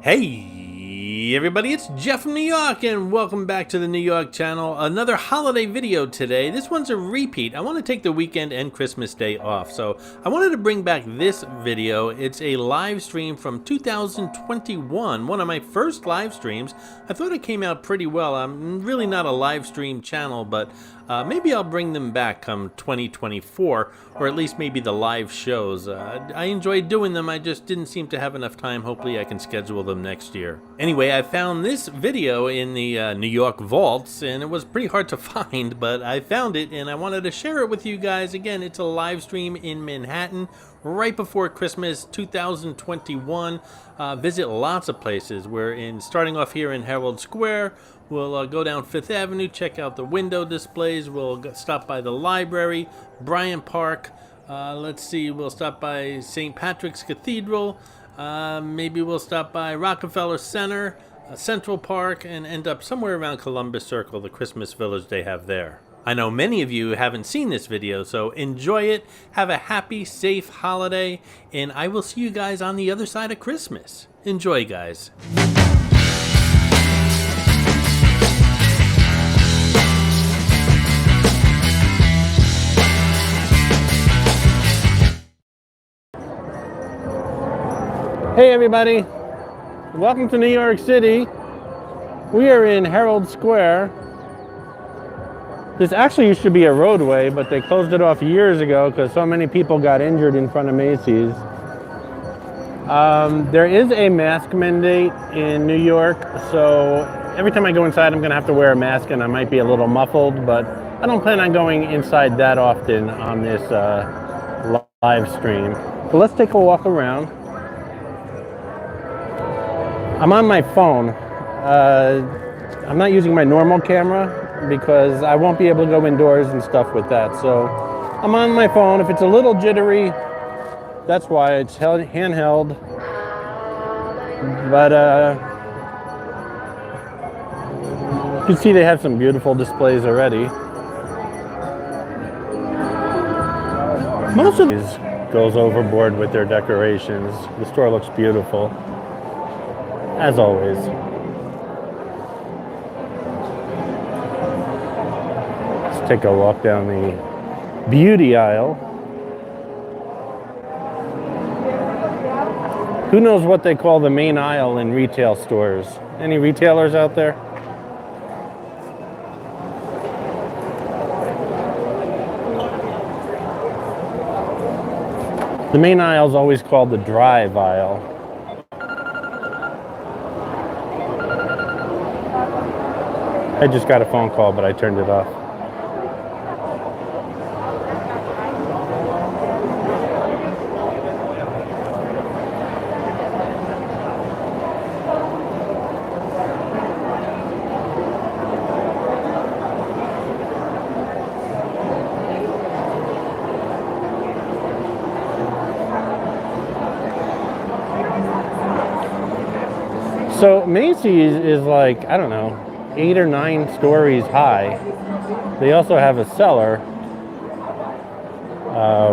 Hey everybody, it's Jeff from New York and welcome back to the New York channel. Another holiday video today. This one's a repeat. I want to take the weekend and Christmas Day off, so I wanted to bring back this video. It's a live stream from 2021, one of my first live streams. I thought it came out pretty well. I'm really not a live stream channel, but maybe I'll bring them back come 2024, or at least maybe the live shows. I enjoyed doing them, I just didn't seem to have enough time. Hopefully I can schedule them next year. Anyway, I found this video in the New York vaults, and it was pretty hard to find, but I found it and I wanted to share it with you guys. Again, it's a live stream in Manhattan right before Christmas 2021. Visit lots of places. We're starting off here in Herald Square. We'll go down Fifth Avenue, check out the window displays. We'll stop by the library, Bryant Park. Let's see, we'll stop by St. Patrick's Cathedral. Maybe we'll stop by Rockefeller Center, Central Park, and end up somewhere around Columbus Circle, the Christmas village they have there. I know many of you haven't seen this video, so enjoy it. Have a happy, safe holiday, and I will see you guys on the other side of Christmas. Enjoy, guys. Hey everybody, welcome to New York City. We are in Herald Square. This actually used to be a roadway, but they closed it off years ago because so many people got injured in front of Macy's. There is a mask mandate in New York, so every time I go inside I'm going to have to wear a mask and I might be a little muffled, but I don't plan on going inside that often on this live stream. So let's take a walk around. I'm on my phone. I'm not using my normal camera because I won't be able to go indoors and stuff with that. So I'm on my phone. If it's a little jittery, that's why. It's handheld. But you can see they have some beautiful displays already. Most of these goes overboard with their decorations. The store looks beautiful, as always. Let's take a walk down the beauty aisle. Who knows what they call the main aisle in retail stores? Any retailers out there? The main aisle is always called the drive aisle. I just got a phone call, but I turned it off. So Macy's is like, I don't know, 8 or 9 stories high. They also have a cellar,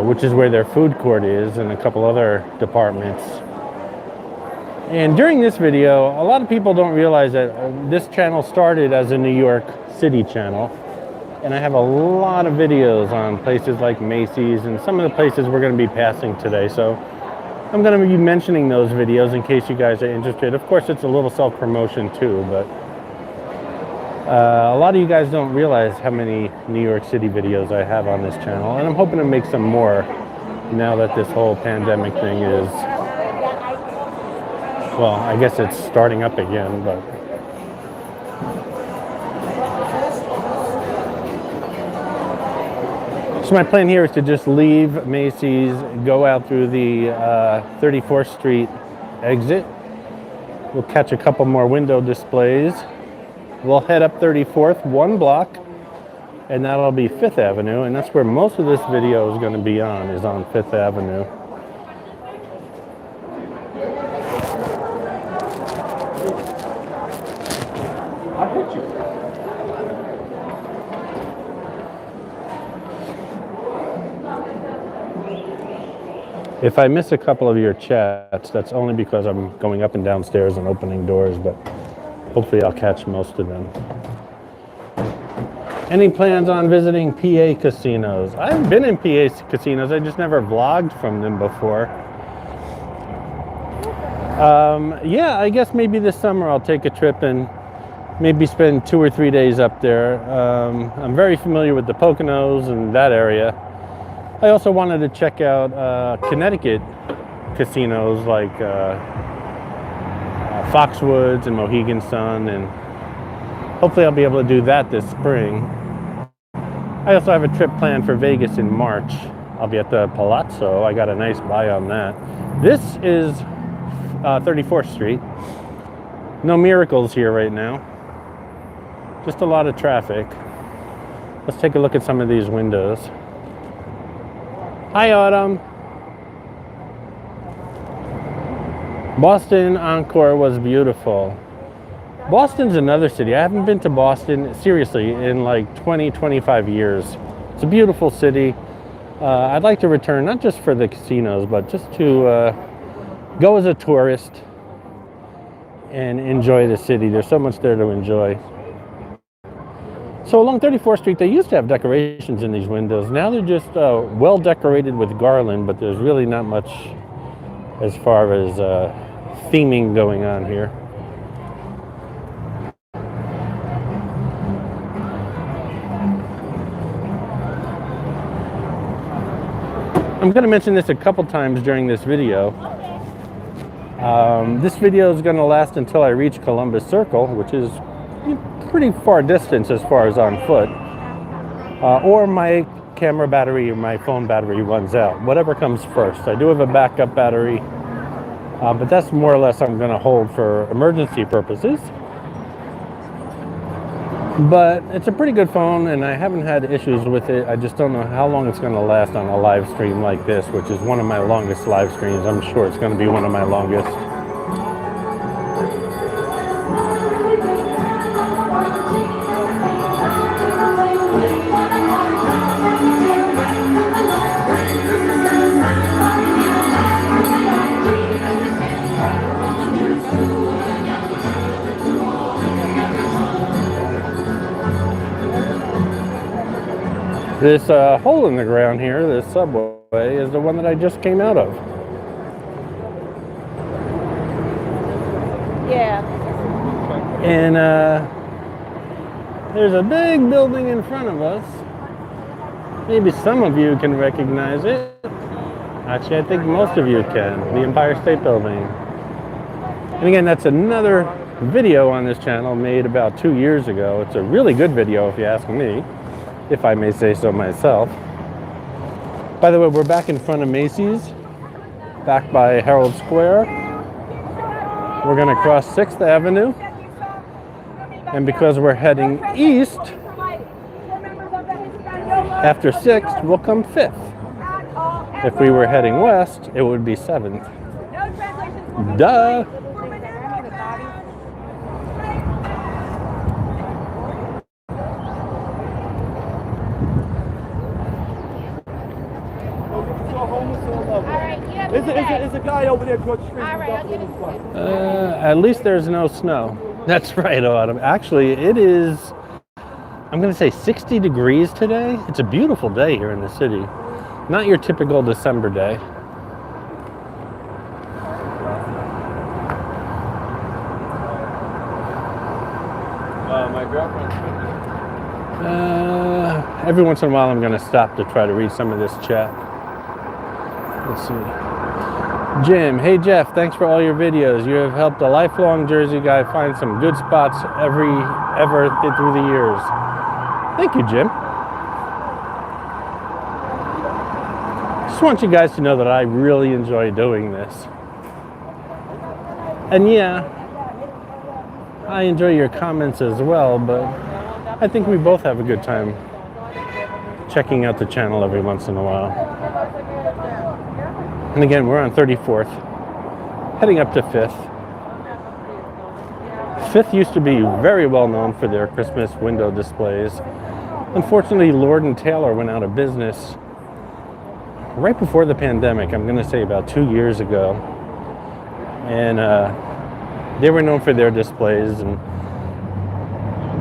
which is where their food court is, and a couple other departments. And during this video, a lot of people don't realize that this channel started as a New York City channel, and I have a lot of videos on places like Macy's and some of the places we're going to be passing today. So I'm going to be mentioning those videos in case you guys are interested. Of course, it's a little self-promotion too, but a lot of you guys don't realize how many New York City videos I have on this channel, and I'm hoping to make some more now that this whole pandemic thing is, well, I guess it's starting up again, but so my plan here is to just leave Macy's, go out through the 34th Street exit. We'll catch a couple more window displays. We'll head up 34th, one block, and that'll be Fifth Avenue, and that's where most of this video is going to be on, is on Fifth Avenue. I'll hit you. If I miss a couple of your chats, that's only because I'm going up and downstairs and opening doors, but hopefully I'll catch most of them. Any plans on visiting PA casinos? I've been in PA casinos, I just never vlogged from them before. Yeah, I guess maybe this summer I'll take a trip and maybe spend 2 or 3 days up there. I'm very familiar with the Poconos and that area. I also wanted to check out Connecticut casinos like Foxwoods and Mohegan Sun, and hopefully I'll be able to do that this spring. I also have a trip planned for Vegas in March. I'll be at the Palazzo. I got a nice buy on that. This is 34th Street. No miracles here right now. Just a lot of traffic. Let's take a look at some of these windows. Hi, Autumn. Boston Encore was beautiful. Boston's another city. I haven't been to Boston, seriously, in like 20, 25 years. It's a beautiful city. I'd like to return, not just for the casinos, but just to go as a tourist and enjoy the city. There's so much there to enjoy. So along 34th Street, they used to have decorations in these windows. Now they're just well decorated with garland, but there's really not much as far as theming going on here. I'm going to mention this a couple times during this video. This video is going to last until I reach Columbus Circle, which is pretty far distance as far as on foot, or my camera battery or my phone battery runs out, whatever comes first. I do have a backup battery, but that's more or less I'm going to hold for emergency purposes. But it's a pretty good phone and I haven't had issues with it. I just don't know how long it's going to last on a live stream like this, which is one of my longest live streams. I'm sure it's going to be one of my longest. This hole in the ground here, this subway, is the one that I just came out of. Yeah. And there's a big building in front of us. Maybe some of you can recognize it. Actually, I think most of you can. The Empire State Building. And again, that's another video on this channel made about 2 years ago. It's a really good video if you ask me, if I may say so myself. By the way, we're back in front of Macy's, back by Herald Square. We're going to cross 6th Avenue, and because we're heading east, after 6th, we'll come 5th. If we were heading west, it would be 7th. Duh! There's a guy over there across the street. At least there's no snow. That's right, Autumn. Actually, it is, I'm going to say 60 degrees today. It's a beautiful day here in the city. Not your typical December day. My girlfriend. Every once in a while I'm going to stop to try to read some of this chat. Let's see. Jim, hey Jeff, thanks for all your videos. You have helped a lifelong Jersey guy find some good spots ever through the years. Thank you, Jim. Just want you guys to know that I really enjoy doing this. And yeah, I enjoy your comments as well, but I think we both have a good time checking out the channel every once in a while. And again, we're on 34th, heading up to 5th. 5th used to be very well known for their Christmas window displays. Unfortunately, Lord & Taylor went out of business right before the pandemic, I'm going to say about 2 years ago. And they were known for their displays. And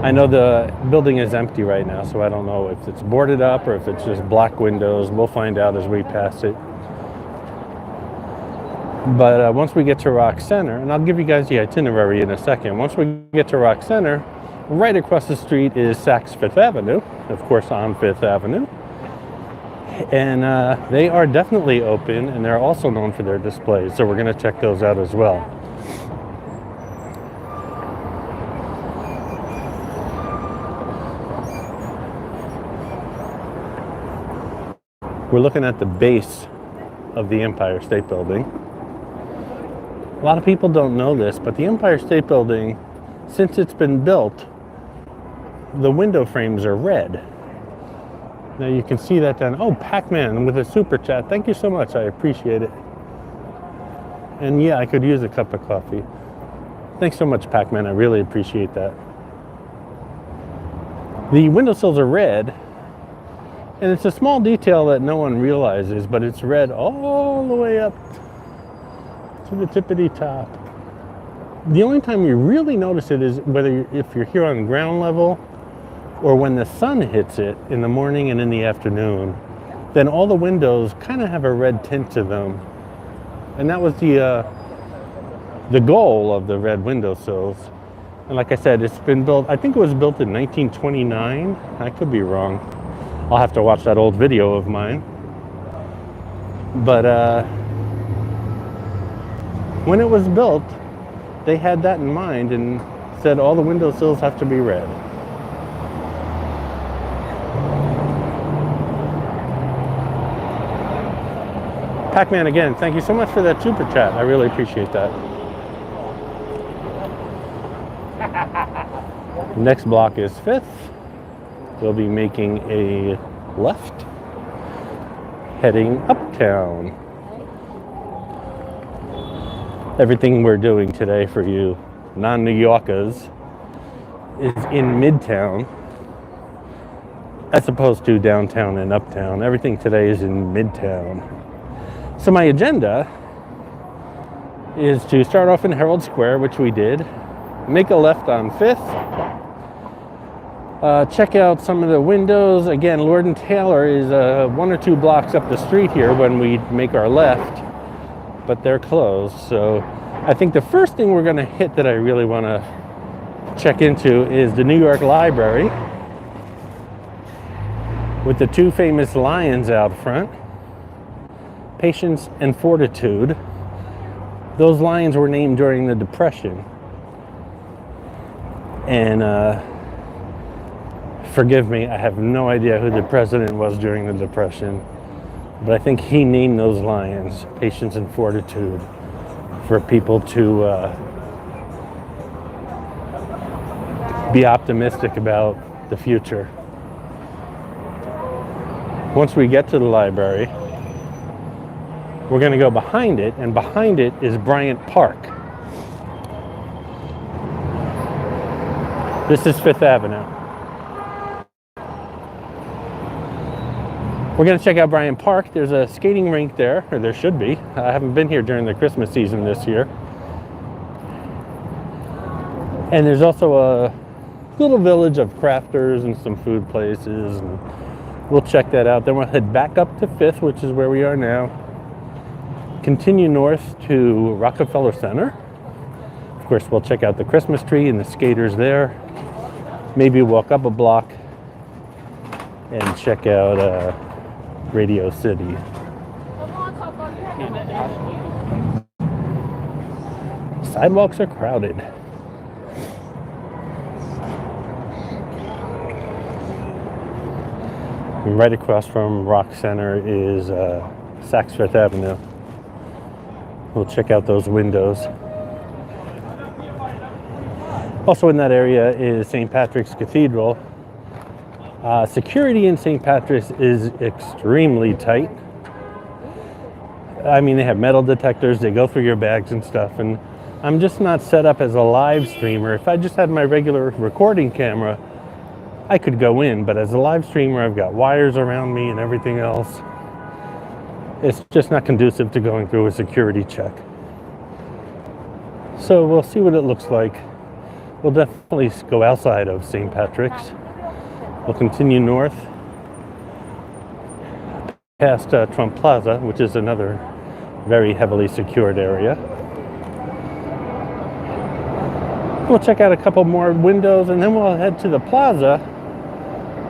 I know the building is empty right now, so I don't know if it's boarded up or if it's just black windows. We'll find out as we pass it. But once we get to Rock Center, and I'll give you guys the itinerary in a second. Once we get to Rock Center, right across the street is Saks Fifth Avenue, of course on Fifth Avenue. And they are definitely open, and they're also known for their displays, so we're going to check those out as well. We're looking at the base of the Empire State Building. A lot of people don't know this, but the Empire State Building, since it's been built, the window frames are red. Now you can see that down. Oh, Pac-Man with a super chat. Thank you so much. I appreciate it. And yeah, I could use a cup of coffee. Thanks so much, Pac-Man. I really appreciate that. The windowsills are red. And it's a small detail that no one realizes, but it's red all the way up to the tippity top. The only time you really notice it is if you're here on ground level or when the sun hits it in the morning and in the afternoon. Then all the windows kind of have a red tint to them. And that was the goal of the red windowsills. And like I said, it's been built, I think it was built in 1929. I could be wrong. I'll have to watch that old video of mine. But when it was built, they had that in mind and said all the windowsills have to be red. Pac-Man again, thank you so much for that super chat. I really appreciate that. Next block is 5th. We'll be making a left, heading uptown. Everything we're doing today for you non-New Yorkers is in Midtown, as opposed to downtown and uptown. Everything today is in Midtown. So my agenda is to start off in Herald Square, which we did, make a left on 5th, check out some of the windows. Again, Lord & Taylor is 1 or 2 blocks up the street here when we make our left, but they're closed. So I think the first thing we're going to hit that I really want to check into is the New York Library with the 2 famous lions out front, Patience and Fortitude. Those lions were named during the Depression. And forgive me, I have no idea who the president was during the Depression, but I think he named those lions Patience and Fortitude for people to be optimistic about the future. Once we get to the library, we're going to go behind it, and behind it is Bryant Park. This is 5th Avenue. We're going to check out Bryant Park. There's a skating rink there, or there should be. I haven't been here during the Christmas season this year. And there's also a little village of crafters and some food places. And we'll check that out. Then we'll head back up to 5th, which is where we are now. Continue north to Rockefeller Center. Of course, we'll check out the Christmas tree and the skaters there. Maybe walk up a block and check out Radio City. Sidewalks are crowded. And right across from Rock Center is Saks Fifth Avenue. We'll check out those windows. Also in that area is St. Patrick's Cathedral. Security in St. Patrick's is extremely tight. I mean, they have metal detectors, they go through your bags and stuff, and I'm just not set up as a live streamer. If I just had my regular recording camera, I could go in, but as a live streamer, I've got wires around me and everything else. it's just not conducive to going through a security check. So we'll see what it looks like. We'll definitely go outside of St. Patrick's. We'll continue north past Trump Plaza, which is another very heavily secured area. We'll check out a couple more windows, and then we'll head to the plaza,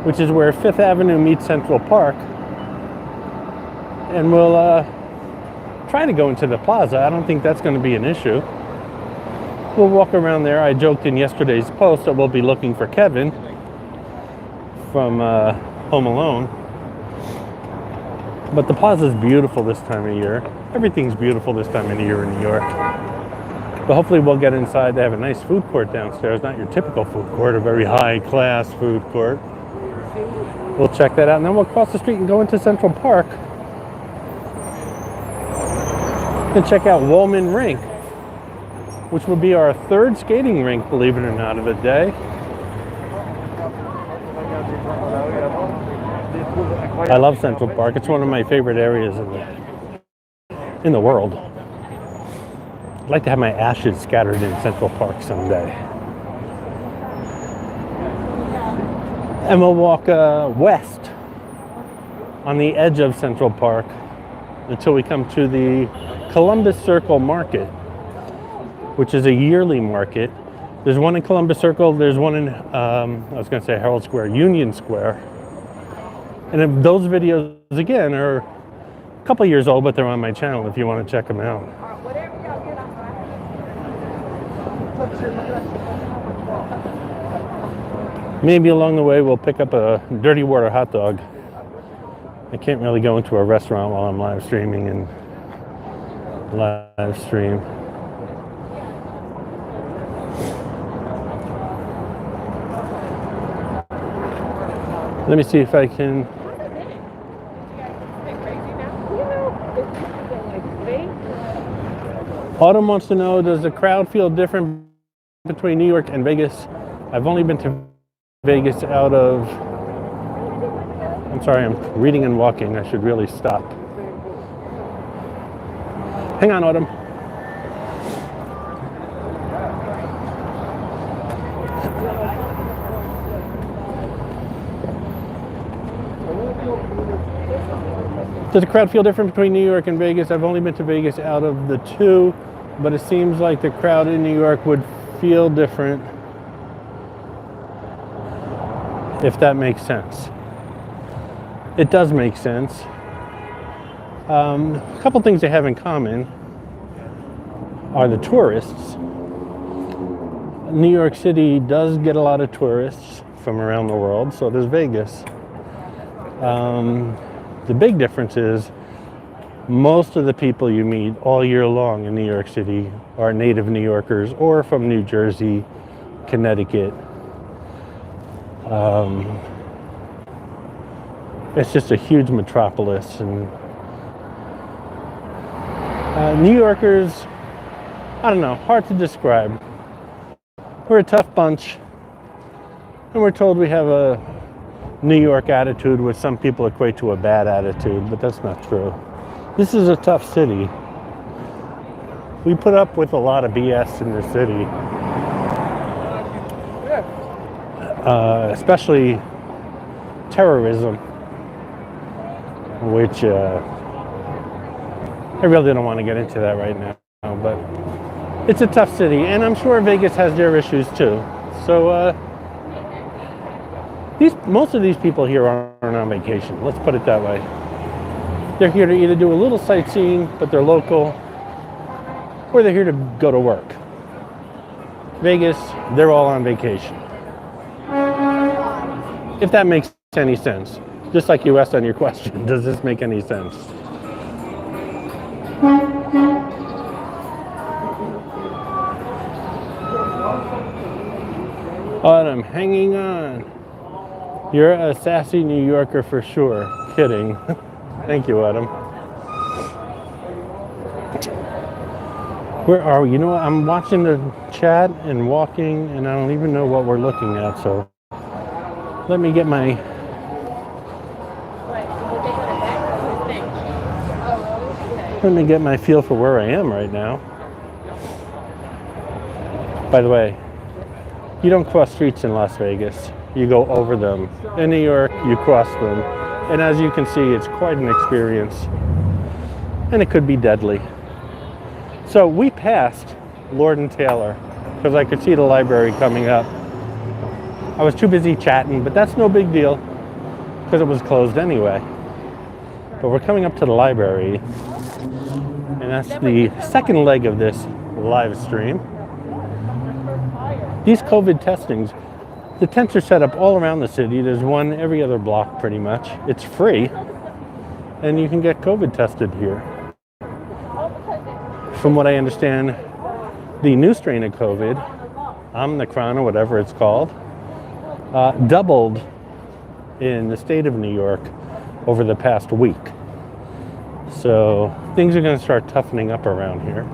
which is where 5th Avenue meets Central Park. And we'll try to go into the plaza. I don't think that's going to be an issue. We'll walk around there. I joked in yesterday's post that we'll be looking for Kevin from Home Alone. But the plaza is beautiful this time of year. Everything's beautiful this time of year in New York. But hopefully we'll get inside. They have a nice food court downstairs. Not your typical food court, a very high-class food court. We'll check that out. And then we'll cross the street and go into Central Park and check out Woolman Rink, which will be our 3rd skating rink, believe it or not, of the day. I love Central Park. It's one of my favorite areas in the world. I'd like to have my ashes scattered in Central Park someday. And we'll walk west on the edge of Central Park until we come to the Columbus Circle Market, which is a yearly market. There's one in Columbus Circle. There's one in, I was going to say Herald Square, Union Square. And if those videos, again, are a couple years old, but they're on my channel if you want to check them out. Maybe along the way we'll pick up a dirty water hot dog. I can't really go into a restaurant while I'm live streaming and live stream. Let me see if I can. Autumn wants to know, does the crowd feel different between New York and Vegas? I've only been to Vegas out of, I'm sorry, I'm reading and walking. I should really stop. Hang on, Autumn. Does the crowd feel different between New York and Vegas? I've only been to Vegas out of the two, but it seems like the crowd in New York would feel different, if that makes sense. It does make sense. A couple things they have in common are the tourists. New York City does get a lot of tourists from around the world, so does Vegas. The big difference is most of the people you meet all year long in New York City are native New Yorkers or from New Jersey, Connecticut. It's just a huge metropolis, and New Yorkers, I don't know, hard to describe. We're a tough bunch, and we're told we have a New York attitude, which some people equate to a bad attitude, but that's not true. This is a tough city. We put up with a lot of BS in the city, especially terrorism, which I really don't want to get into that right now, but it's a tough city, and I'm sure Vegas has their issues too. So most of these people here aren't on vacation, let's put it that way. They're here to either do a little sightseeing, but they're local, or they're here to go to work. Vegas, they're all on vacation. If that makes any sense. Just like you asked on your question, does this make any sense? Autumn, hanging on. You're a sassy New Yorker for sure. Kidding. Thank you, Autumn. Where are we? You know what? I'm watching the chat and walking, and I don't even know what we're looking at, so let me get my... Let me get my feel for where I am right now. By the way, you don't cross streets in Las Vegas. You go over them. In New York, you cross them. And as you can see, it's quite an experience. And it could be deadly. So we passed Lord and Taylor because I could see the library coming up. I was too busy chatting, but that's no big deal because it was closed anyway. But we're coming up to the library, and that's the second leg of this live stream. These COVID testings, the tents are set up all around the city. There's one every other block pretty much. It's free, and you can get COVID tested here. From what I understand, the new strain of COVID, Omicron or whatever it's called, doubled in the state of New York over the past week. So things are going to start toughening up around here.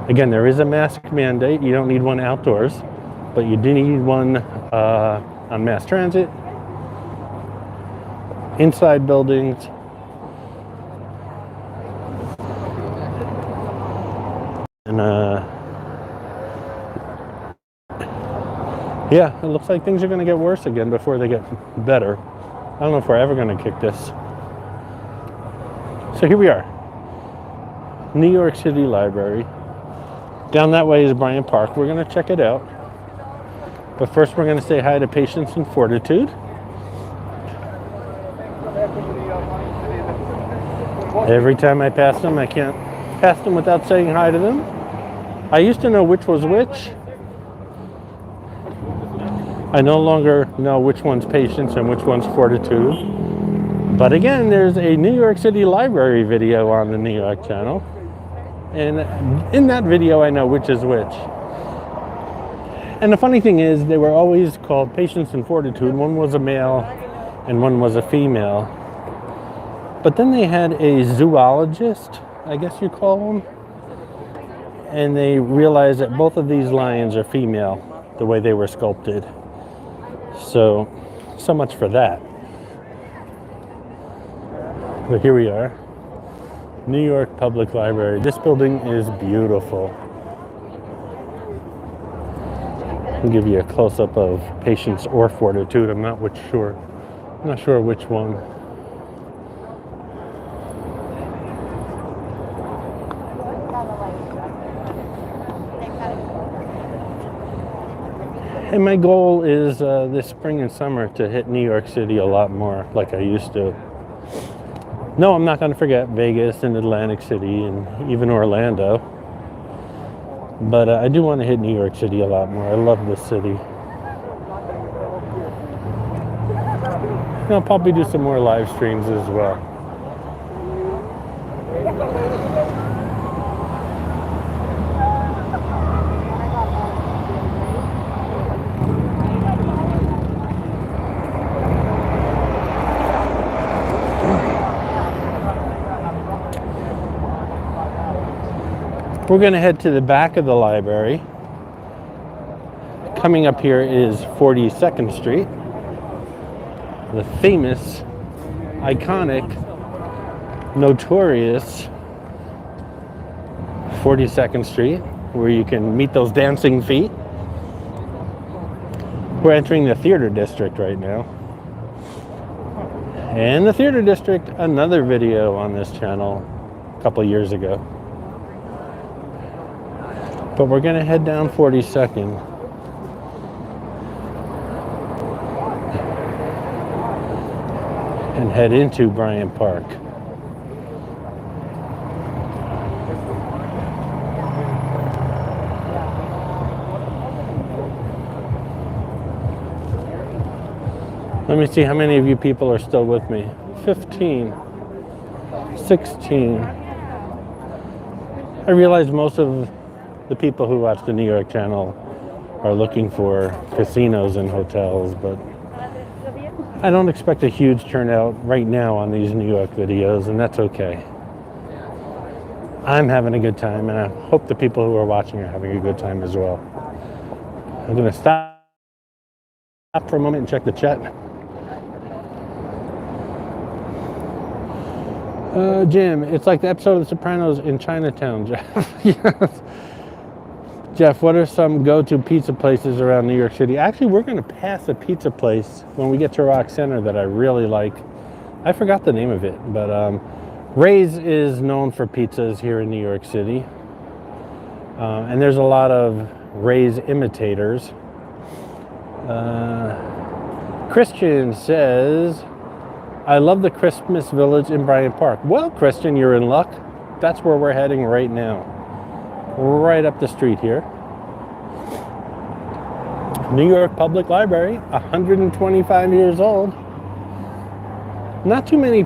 Again, there is a mask mandate. You don't need one outdoors, but you do need one on mass transit, inside buildings, and yeah, it looks like things are going to get worse again before they get better. I don't know if we're ever going to kick this. So here we are, New York City Library. Down that way is Bryant Park. We're going to check it out. But first we're going to say hi to Patience and Fortitude. Every time I pass them, I can't pass them without saying hi to them. I used to know which was which. I no longer know which one's Patience and which one's Fortitude. But again, there's a New York City Library video on the New York channel. And in that video, I know which is which. And the funny thing is, they were always called Patience and Fortitude. One was a male and one was a female. But then they had a zoologist, I guess you call them. And they realized that both of these lions are female, the way they were sculpted. So much for that. But here we are, New York Public Library. This building is beautiful. I'll give you a close-up of Patience or Fortitude. I'm not sure which one. And my goal is this spring and summer to hit New York City a lot more like I used to. No, I'm not going to forget Vegas and Atlantic City and even Orlando. But I do want to hit New York City a lot more. I love this city. And I'll probably do some more live streams as well. We're going to head to the back of the library. Coming up here is 42nd Street, the famous, iconic, notorious 42nd Street, where you can meet those dancing feet. We're entering the theater district right now. And the theater district, another video on this channel a couple years ago. But we're going to head down 42nd. And head into Bryant Park. Let me see how many of you people are still with me. 15, 16. I realize most of the people who watch the New York channel are looking for casinos and hotels, but I don't expect a huge turnout right now on these New York videos, and that's okay. I'm having a good time, and I hope the people who are watching are having a good time as well. I'm going to stop for a moment and check the chat. Jim, it's like the episode of The Sopranos in Chinatown, Jeff. Yes. Jeff, what are some go-to pizza places around New York City? Actually, we're going to pass a pizza place when we get to Rock Center that I really like. I forgot the name of it, but Ray's is known for pizzas here in New York City. And there's a lot of Ray's imitators. Christian says, I love the Christmas Village in Bryant Park. Well, Christian, you're in luck. That's where we're heading right now. Right up the street here. New York Public Library, 125 years old. Not too many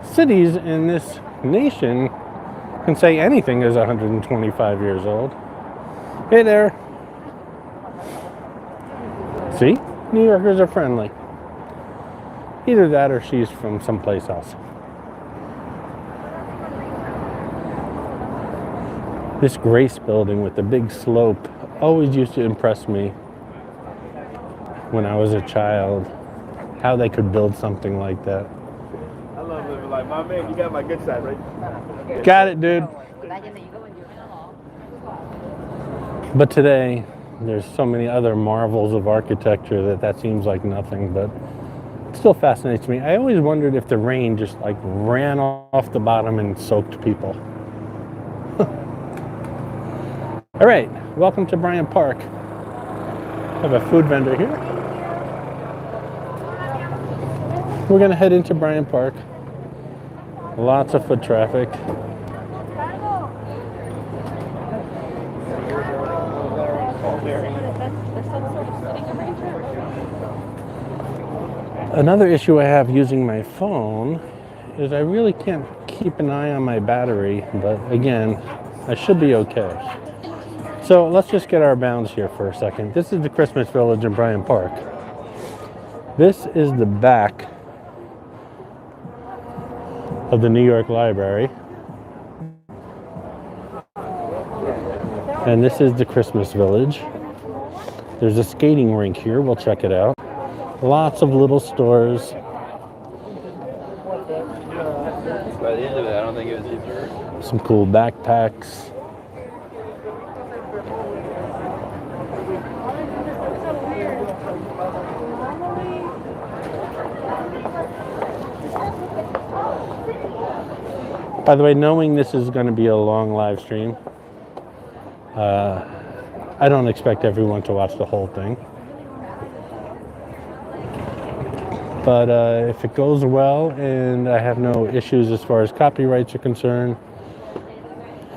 cities in this nation can say anything is 125 years old. Hey there. See? New Yorkers are friendly. Either that or she's from someplace else. This Grace building with the big slope always used to impress me when I was a child. How they could build something like that. I love living like my man. You got my good side, right? Got it, dude. But today, there's so many other marvels of architecture that seems like nothing, but it still fascinates me. I always wondered if the rain just like ran off the bottom and soaked people. All right, welcome to Bryant Park. I have a food vendor here. We're gonna head into Bryant Park. Lots of foot traffic. Another issue I have using my phone is I really can't keep an eye on my battery, but again, I should be okay. So let's just get our bounds here for a second. This is the Christmas Village in Bryant Park. This is the back of the New York Library. And this is the Christmas Village. There's a skating rink here. We'll check it out. Lots of little stores. By the end of it, I don't think it was easier. Some cool backpacks. By the way, knowing this is going to be a long live stream, I don't expect everyone to watch the whole thing. But if it goes well and I have no issues as far as copyrights are concerned,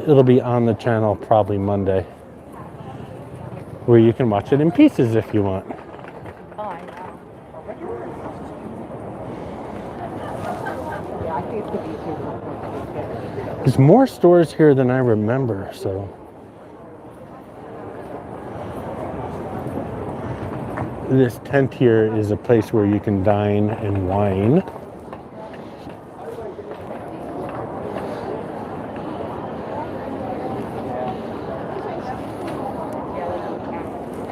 it'll be on the channel probably Monday, where you can watch it in pieces if you want. There's more stores here than I remember, so. This tent here is a place where you can dine and wine.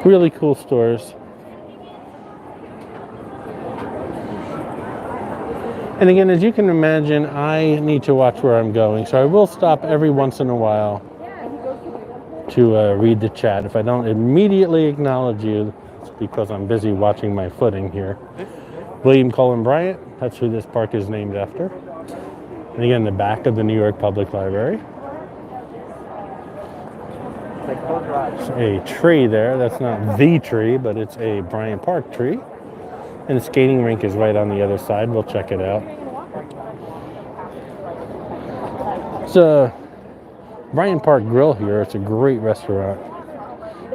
Really cool stores. And again, as you can imagine, I need to watch where I'm going, so I will stop every once in a while to read the chat. If I don't immediately acknowledge you, it's because I'm busy watching my footing here. William Cullen Bryant, that's who this park is named after. And again, the back of the New York Public Library. There's a tree there. That's not the tree, but it's a Bryant Park tree. And the skating rink is right on the other side. We'll check it out. It's a Bryant Park Grill here. It's a great restaurant.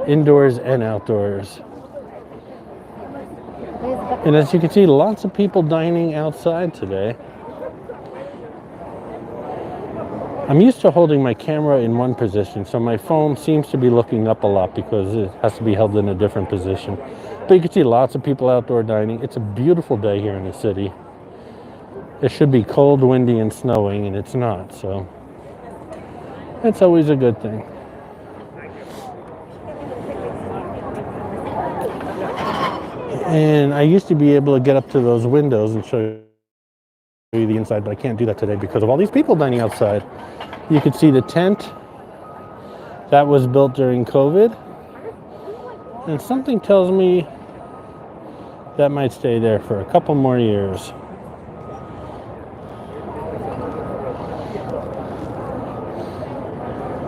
Indoors and outdoors. And as you can see, lots of people dining outside today. I'm used to holding my camera in one position, so my phone seems to be looking up a lot because it has to be held in a different position. But you can see lots of people outdoor dining. It's a beautiful day here in the city. It should be cold, windy, and snowing, and it's not, so that's always a good thing. And I used to be able to get up to those windows and show you the inside, but I can't do that today because of all these people dining outside. You could see the tent that was built during COVID, and something tells me that might stay there for a couple more years.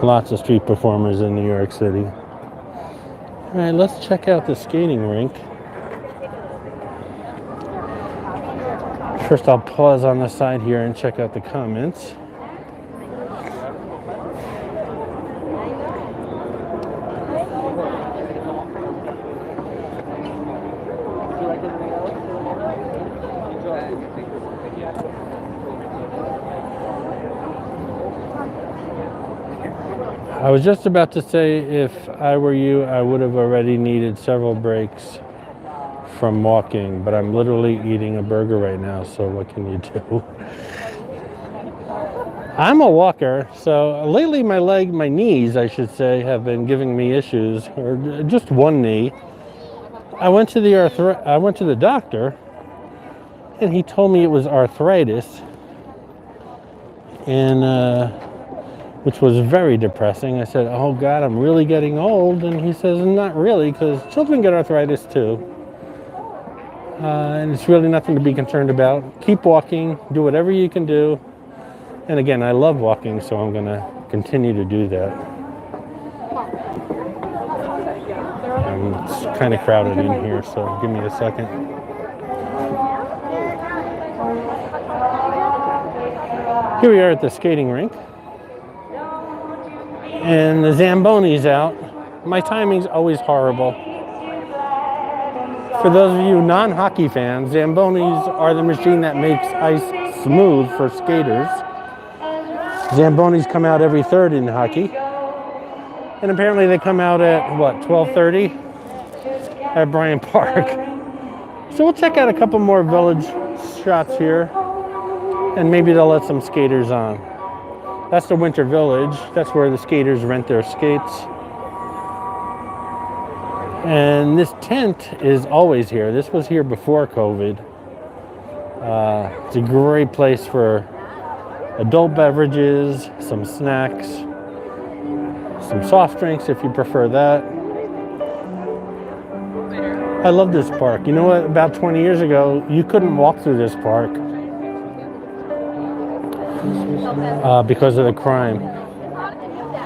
Lots of street performers in New York City. All right, let's check out the skating rink. First, I'll pause on the side here and check out the comments. I was just about to say, if I were you, I would have already needed several breaks from walking, but I'm literally eating a burger right now, so what can you do? I'm a walker, so lately my knees, I should say, have been giving me issues, or just one knee. I went to the doctor, and he told me it was arthritis, and which was very depressing. I said, "Oh God, I'm really getting old," and he says, "Not really, because children get arthritis too. And it's really nothing to be concerned about. Keep walking, do whatever you can do." And again, I love walking, so I'm gonna continue to do that. It's kind of crowded in here, so give me a second. Here we are at the skating rink. And the Zamboni's out. My timing's always horrible. For those of you non-hockey fans, Zambonis are the machine that makes ice smooth for skaters. Zambonis come out every third in hockey. And apparently they come out at, what, 12:30 at Bryant Park. So we'll check out a couple more village shots here, and maybe they'll let some skaters on. That's the Winter Village. That's where the skaters rent their skates. And this tent is always here. This was here before COVID. It's a great place for adult beverages, some snacks, some soft drinks if you prefer that. I love this park. You know what? About 20 years ago, you couldn't walk through this park because of the crime.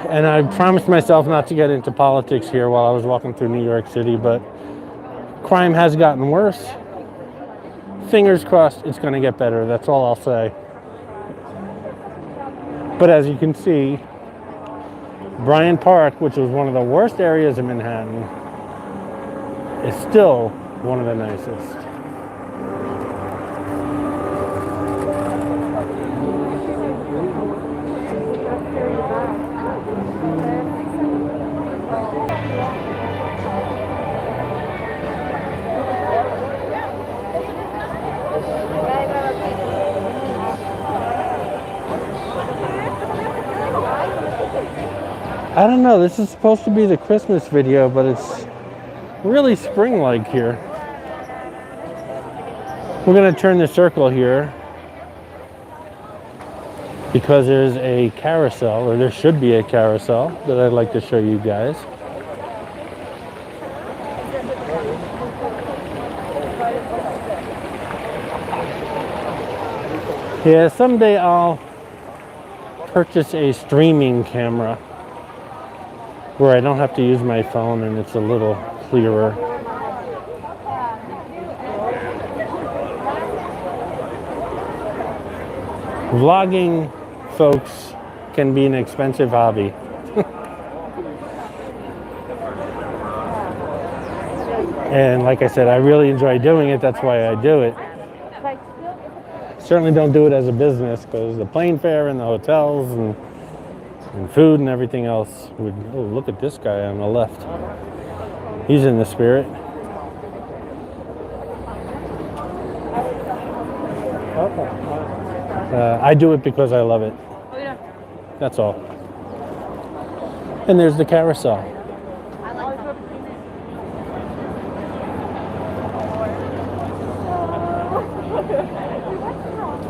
And I promised myself not to get into politics here while I was walking through New York City, but crime has gotten worse. Fingers crossed it's going to get better. That's all I'll say. But as you can see, Bryant Park, which was one of the worst areas in Manhattan, is still one of the nicest. I don't know, this is supposed to be the Christmas video, but it's really spring-like here. We're going to turn the circle here because there's a carousel, or there should be a carousel that I'd like to show you guys. Yeah, someday I'll purchase a streaming camera where I don't have to use my phone and it's a little clearer. Vlogging, folks, can be an expensive hobby. And like I said, I really enjoy doing it. That's why I do it. Certainly don't do it as a business, because the plane fare and the hotels and food and everything else would... Oh, look at this guy on the left. He's in the spirit. I do it because I love it. That's all. And there's the carousel.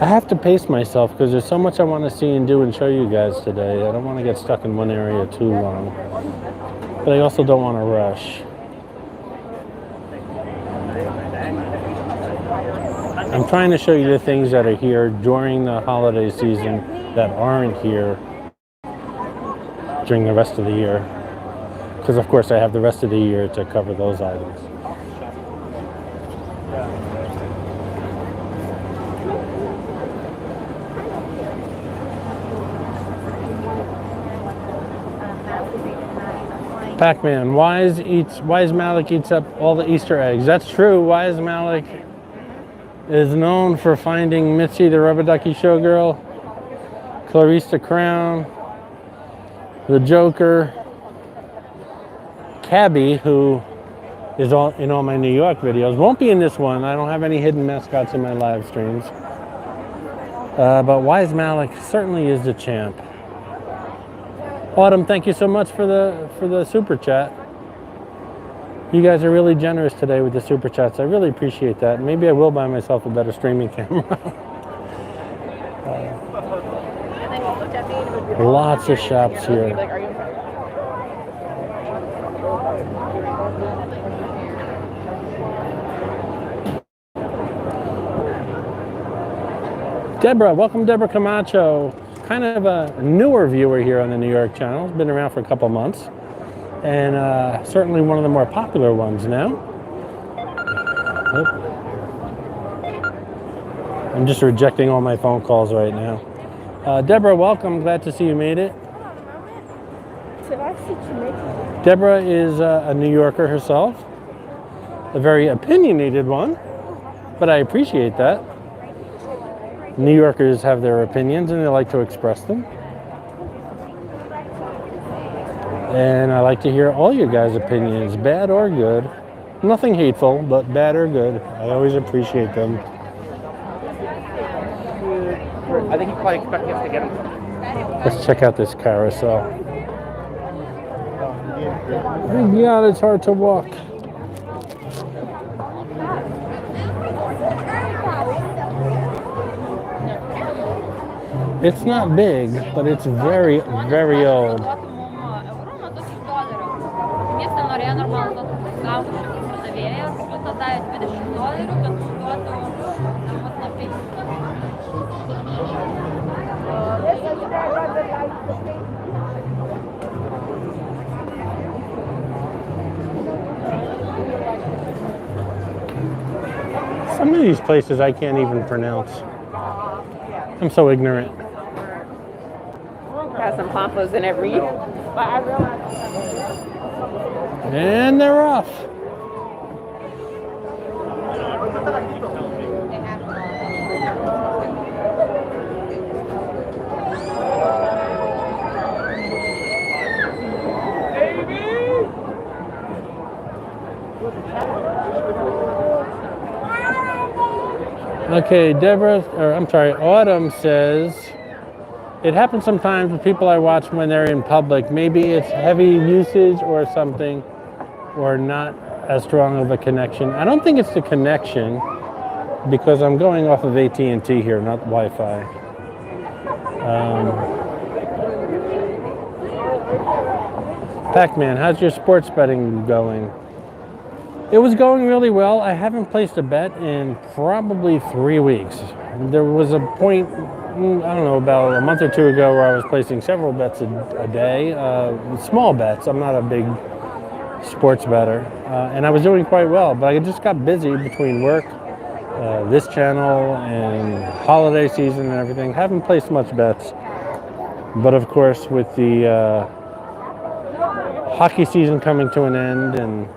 I have to pace myself because there's so much I want to see and do and show you guys today. I don't want to get stuck in one area too long, but I also don't want to rush. I'm trying to show you the things that are here during the holiday season that aren't here during the rest of the year. Because of course I have the rest of the year to cover those items. Pac-Man, Wise Malik eats up all the Easter eggs. That's true. Wise Malik is known for finding Mitzi the Rubber Ducky Showgirl, Clarice the Crown, the Joker, Cabby, who is in all my New York videos. Won't be in this one. I don't have any hidden mascots in my live streams. But Wise Malik certainly is the champ. Autumn, thank you so much for the super chat. You guys are really generous today with the super chats. I really appreciate that. Maybe I will buy myself a better streaming camera. Lots of shops here. Deborah, welcome Deborah Camacho. Kind of a newer viewer here on the New York channel. Been around for a couple months. And certainly one of the more popular ones now. I'm just rejecting all my phone calls right now. Deborah, welcome. Glad to see you made it. Deborah is a New Yorker herself. A very opinionated one, but I appreciate that. New Yorkers have their opinions and they like to express them. And I like to hear all you guys' opinions, bad or good. Nothing hateful, but bad or good. I always appreciate them. I think you probably expect us to get him. Let's check out this carousel. God, it's hard to walk. It's not big, but it's very, very old. Some of these places I can't even pronounce. I'm so ignorant. Got some pamphlets in every. And they're off. Okay, Autumn says, it happens sometimes with people I watch when they're in public. Maybe it's heavy usage or something, or not as strong of a connection. I don't think it's the connection, because I'm going off of AT&T here, not Wi-Fi. Pac-Man, how's your sports betting going? It was going really well. I haven't placed a bet in probably 3 weeks. There was a point, I don't know, about a month or two ago where I was placing several bets a day, small bets. I'm not a big sports bettor, and I was doing quite well, but I just got busy between work, this channel, and holiday season and everything. Haven't placed much bets, but of course with the hockey season coming to an end and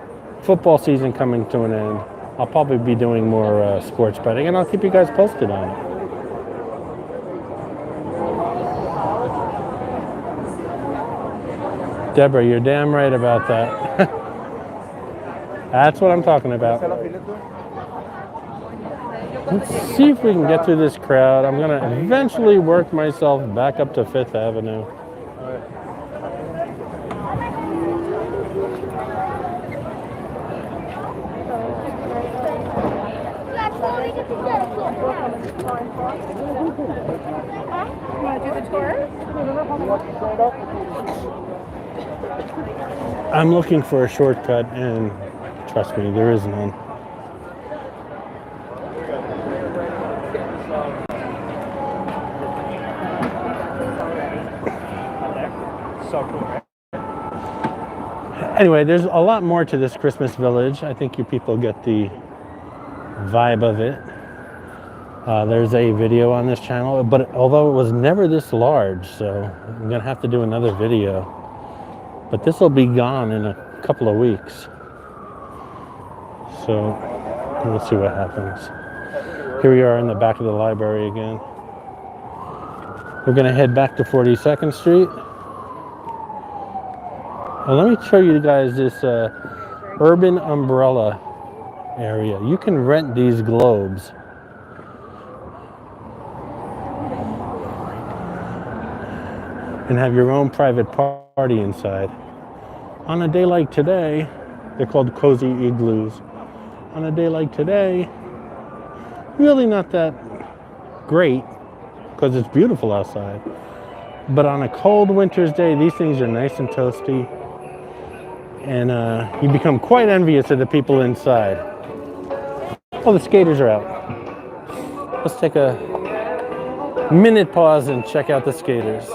football season coming to an end, I'll probably be doing more sports betting, and I'll keep you guys posted on it. Deborah, you're damn right about that. That's what I'm talking about. Let's see if we can get through this crowd. I'm going to eventually work myself back up to 5th Avenue. Want to do the tour? I'm looking for a shortcut, and trust me, there is none. So cool, right? Anyway, there's a lot more to this Christmas village. I think you people get the vibe of it. There's a video on this channel, but although it was never this large, so I'm gonna have to do another video. But this will be gone in a couple of weeks. So we'll see what happens. Here we are in the back of the library again. We're gonna head back to 42nd Street. Well, let me show you guys this urban umbrella area. You can rent these globes. And have your own private party inside. On a day like today, they're called cozy igloos. On a day like today, really not that great because it's beautiful outside. But on a cold winter's day, these things are nice and toasty. And you become quite envious of the people inside. Oh, the skaters are out. Let's take a minute pause and check out the skaters.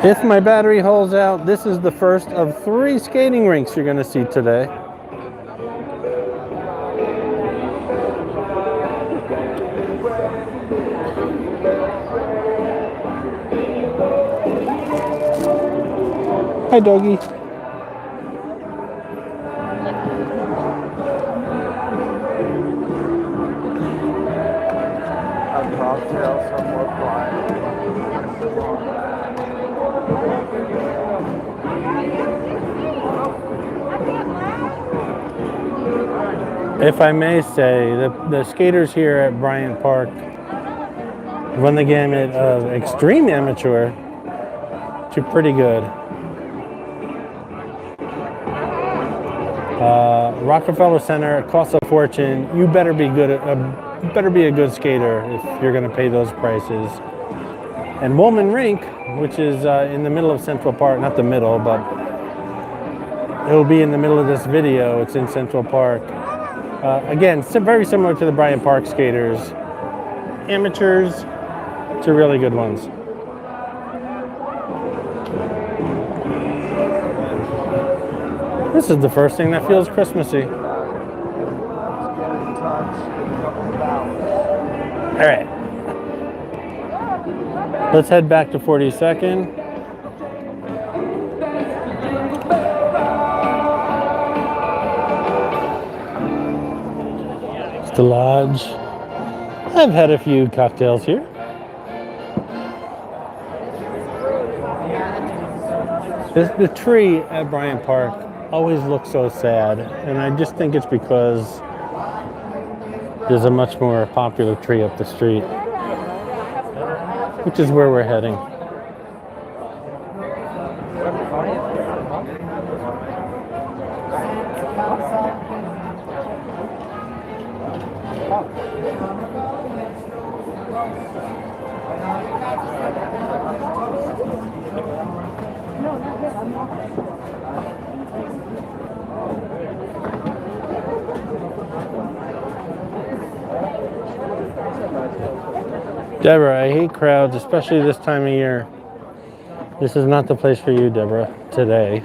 If my battery holds out, this is the first of 3 skating rinks you're going to see today. Hi, doggy. A cocktail, some more flying. If I may say, the skaters here at Bryant Park run the gamut of extreme amateur to pretty good. Rockefeller Center costs a fortune. You better be good at, better be a good skater if you're going to pay those prices. And Woolman Rink, which is in the middle of Central Park, not the middle, but it will be in the middle of this video. It's in Central Park. Again, very similar to the Bryant Park skaters. Amateurs to really good ones. This is the first thing that feels Christmassy. All right. Let's head back to 42nd. It's the lodge. I've had a few cocktails here. The tree at Bryant Park always looks so sad, and I just think it's because there's a much more popular tree up the street, which is where we're heading. Deborah, I hate crowds, especially this time of year. This is not the place for you, Deborah, today.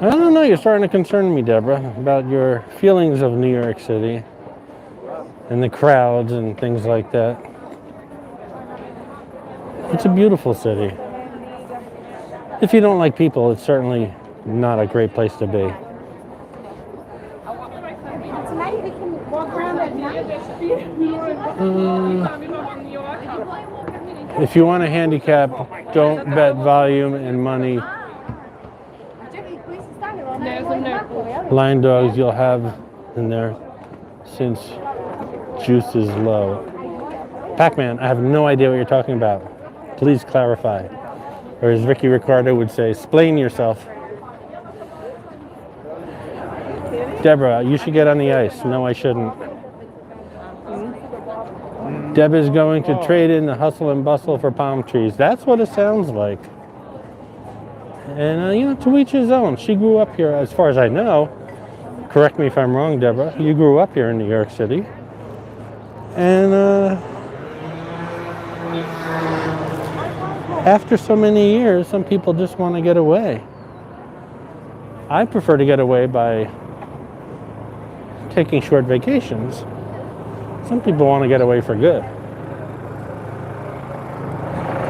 I don't know, you're starting to concern me, Deborah, about your feelings of New York City and the crowds and things like that. It's a beautiful city. If you don't like people, it's certainly not a great place to be. Tonight we can walk around at night. If you want a handicap, don't bet volume and money. Line dogs you'll have in there since juice is low. Pac-Man, I have no idea what you're talking about. Please clarify. Or as Ricky Ricardo would say, explain yourself. Deborah, you should get on the ice. No, I shouldn't. Deb is going to trade in the hustle and bustle for palm trees. That's what it sounds like. And, you know, to each his own. She grew up here, as far as I know. Correct me if I'm wrong, Deborah. You grew up here in New York City. And after so many years, some people just want to get away. I prefer to get away by taking short vacations. Some people want to get away for good.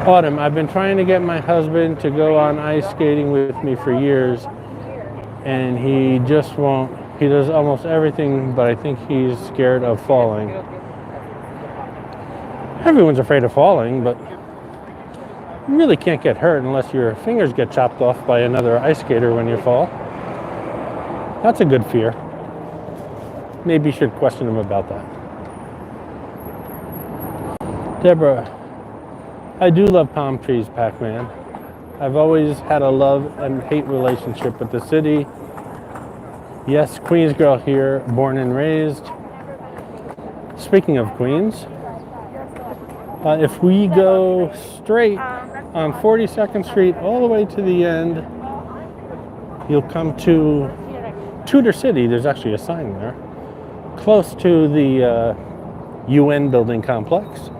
Autumn, I've been trying to get my husband to go on ice skating with me for years, and he just won't. He does almost everything, but I think he's scared of falling. Everyone's afraid of falling, but you really can't get hurt unless your fingers get chopped off by another ice skater when you fall. That's a good fear. Maybe you should question him about that. Deborah, I do love palm trees, Pac-Man. I've always had a love and hate relationship with the city. Yes, Queens girl here, born and raised. Speaking of Queens, if we go straight on 42nd Street all the way to the end, you'll come to Tudor City. There's actually a sign there, close to the UN building complex.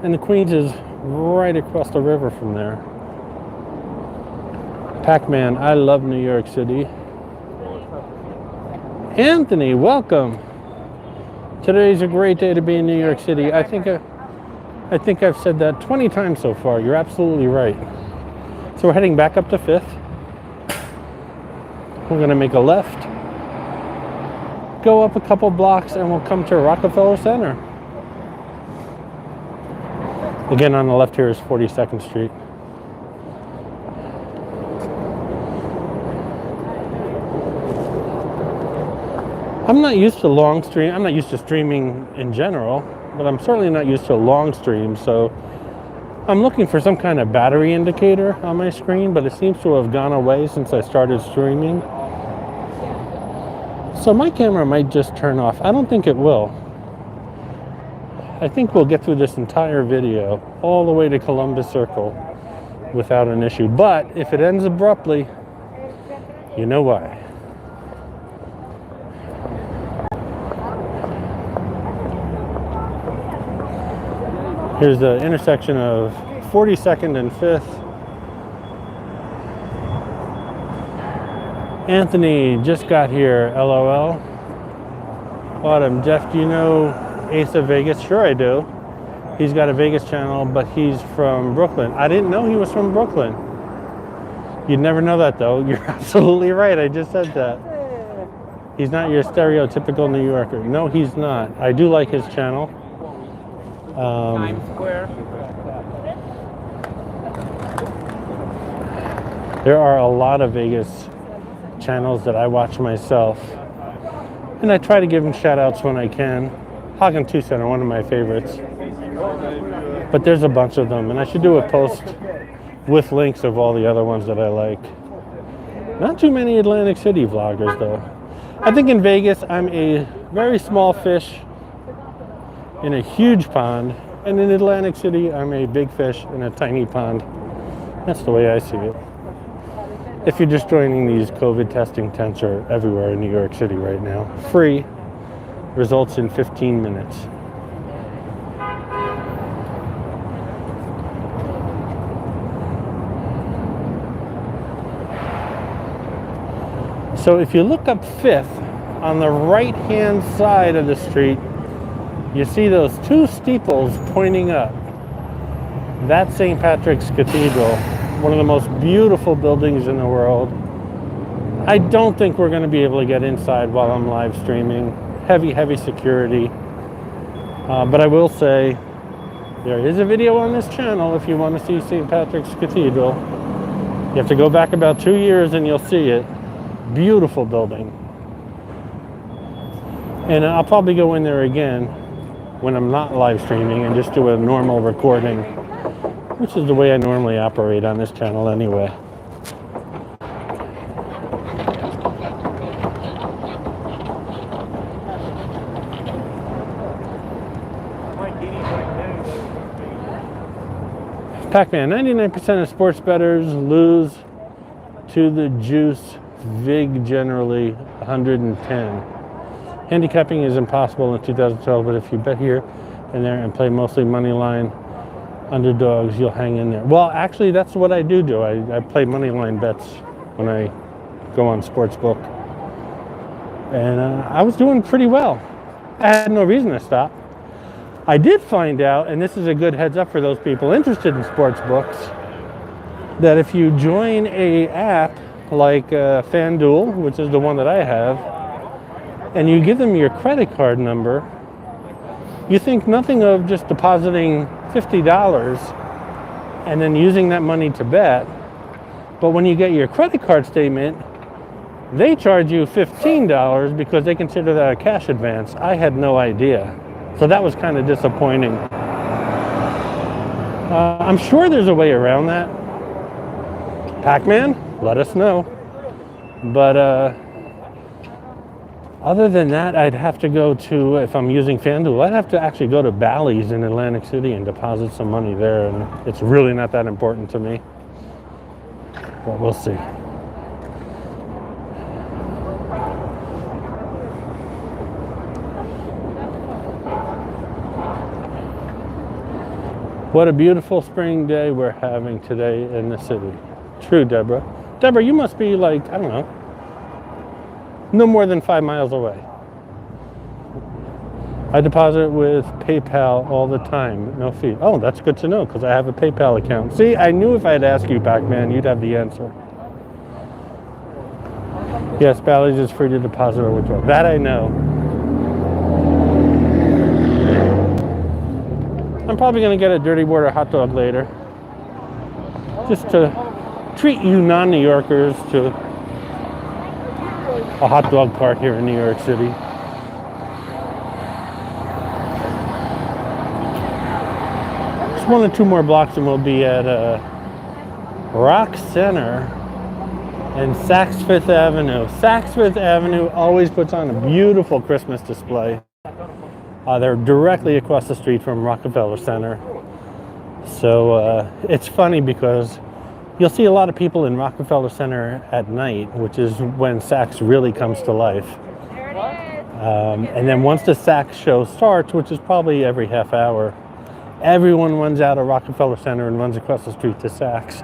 And the Queens is right across the river from there. Pac-Man, I love New York City. Anthony, welcome. Today's a great day to be in New York City. I think I've said that 20 times so far. You're absolutely right. So we're heading back up to 5th. We're going to make a left, go up a couple blocks, and we'll come to Rockefeller Center. Again, on the left here is 42nd Street. I'm not used to long stream. I'm not used to streaming in general, but I'm certainly not used to long streams. So I'm looking for some kind of battery indicator on my screen, but it seems to have gone away since I started streaming. So my camera might just turn off. I don't think it will. I think we'll get through this entire video all the way to Columbus Circle without an issue. But if it ends abruptly, you know why. Here's the intersection of 42nd and 5th. Anthony just got here, LOL. Autumn, Jeff, do you know Ace of Vegas? Sure I do. He's got a Vegas channel, but he's from Brooklyn. I didn't know he was from Brooklyn. You'd never know that though. You're absolutely right. I just said that. He's not your stereotypical New Yorker. No, he's not. I do like his channel. Times Square. There are a lot of Vegas channels that I watch myself, and I try to give them shout outs when I can. Hog and Two Center, one of my favorites, but there's a bunch of them, and I should do a post with links of all the other ones that I like. Not too many Atlantic City vloggers though. I think in Vegas I'm a very small fish in a huge pond, and in Atlantic City I'm a big fish in a tiny pond. That's the way I see it. If you're just joining, these COVID testing tents are everywhere in New York City right now. Free, results in 15 minutes. So if you look up 5th, on the right-hand side of the street, you see those two steeples pointing up. That's St. Patrick's Cathedral, one of the most beautiful buildings in the world. I don't think we're going to be able to get inside while I'm live streaming. Heavy security. But I will say, there is a video on this channel if you want to see St. Patrick's Cathedral. You have to go back about 2 years and you'll see it. Beautiful building. And I'll probably go in there again when I'm not live streaming and just do a normal recording, which is the way I normally operate on this channel anyway. Pac-Man, 99% of sports bettors lose to the juice. VIG generally 110. Handicapping is impossible in 2012, but if you bet here and there and play mostly money line underdogs, you'll hang in there. Well, actually, that's what I do. I play money line bets when I go on Sportsbook. And I was doing pretty well. I had no reason to stop. I did find out, and this is a good heads up for those people interested in sports books, that if you join a app like FanDuel, which is the one that I have, and you give them your credit card number, you think nothing of just depositing $50 and then using that money to bet. But when you get your credit card statement, they charge you $15 because they consider that a cash advance. I had no idea. So that was kind of disappointing. I'm sure there's a way around that. Pac-Man, let us know. But other than that, I'd have to go to, if I'm using FanDuel, I'd have to actually go to Bally's in Atlantic City and deposit some money there. And it's really not that important to me. But we'll see. What a beautiful spring day we're having today in the city. True, Deborah. Deborah, you must be like, I don't know, no more than 5 miles away. I deposit with PayPal all the time, no fee. Oh, that's good to know because I have a PayPal account. See, I knew if I had asked you, Pac-Man, you'd have the answer. Yes, Bally's is free to deposit or withdraw. That I know. I'm probably going to get a Dirty Water hot dog later. Just to treat you non-New Yorkers to a hot dog cart here in New York City. Just 1 or 2 more blocks and we'll be at Rock Center and Saks Fifth Avenue. Saks Fifth Avenue always puts on a beautiful Christmas display. They're directly across the street from Rockefeller Center. So it's funny because you'll see a lot of people in Rockefeller Center at night, which is when Saks really comes to life. And then once the Saks show starts, which is probably every half hour, everyone runs out of Rockefeller Center and runs across the street to Saks.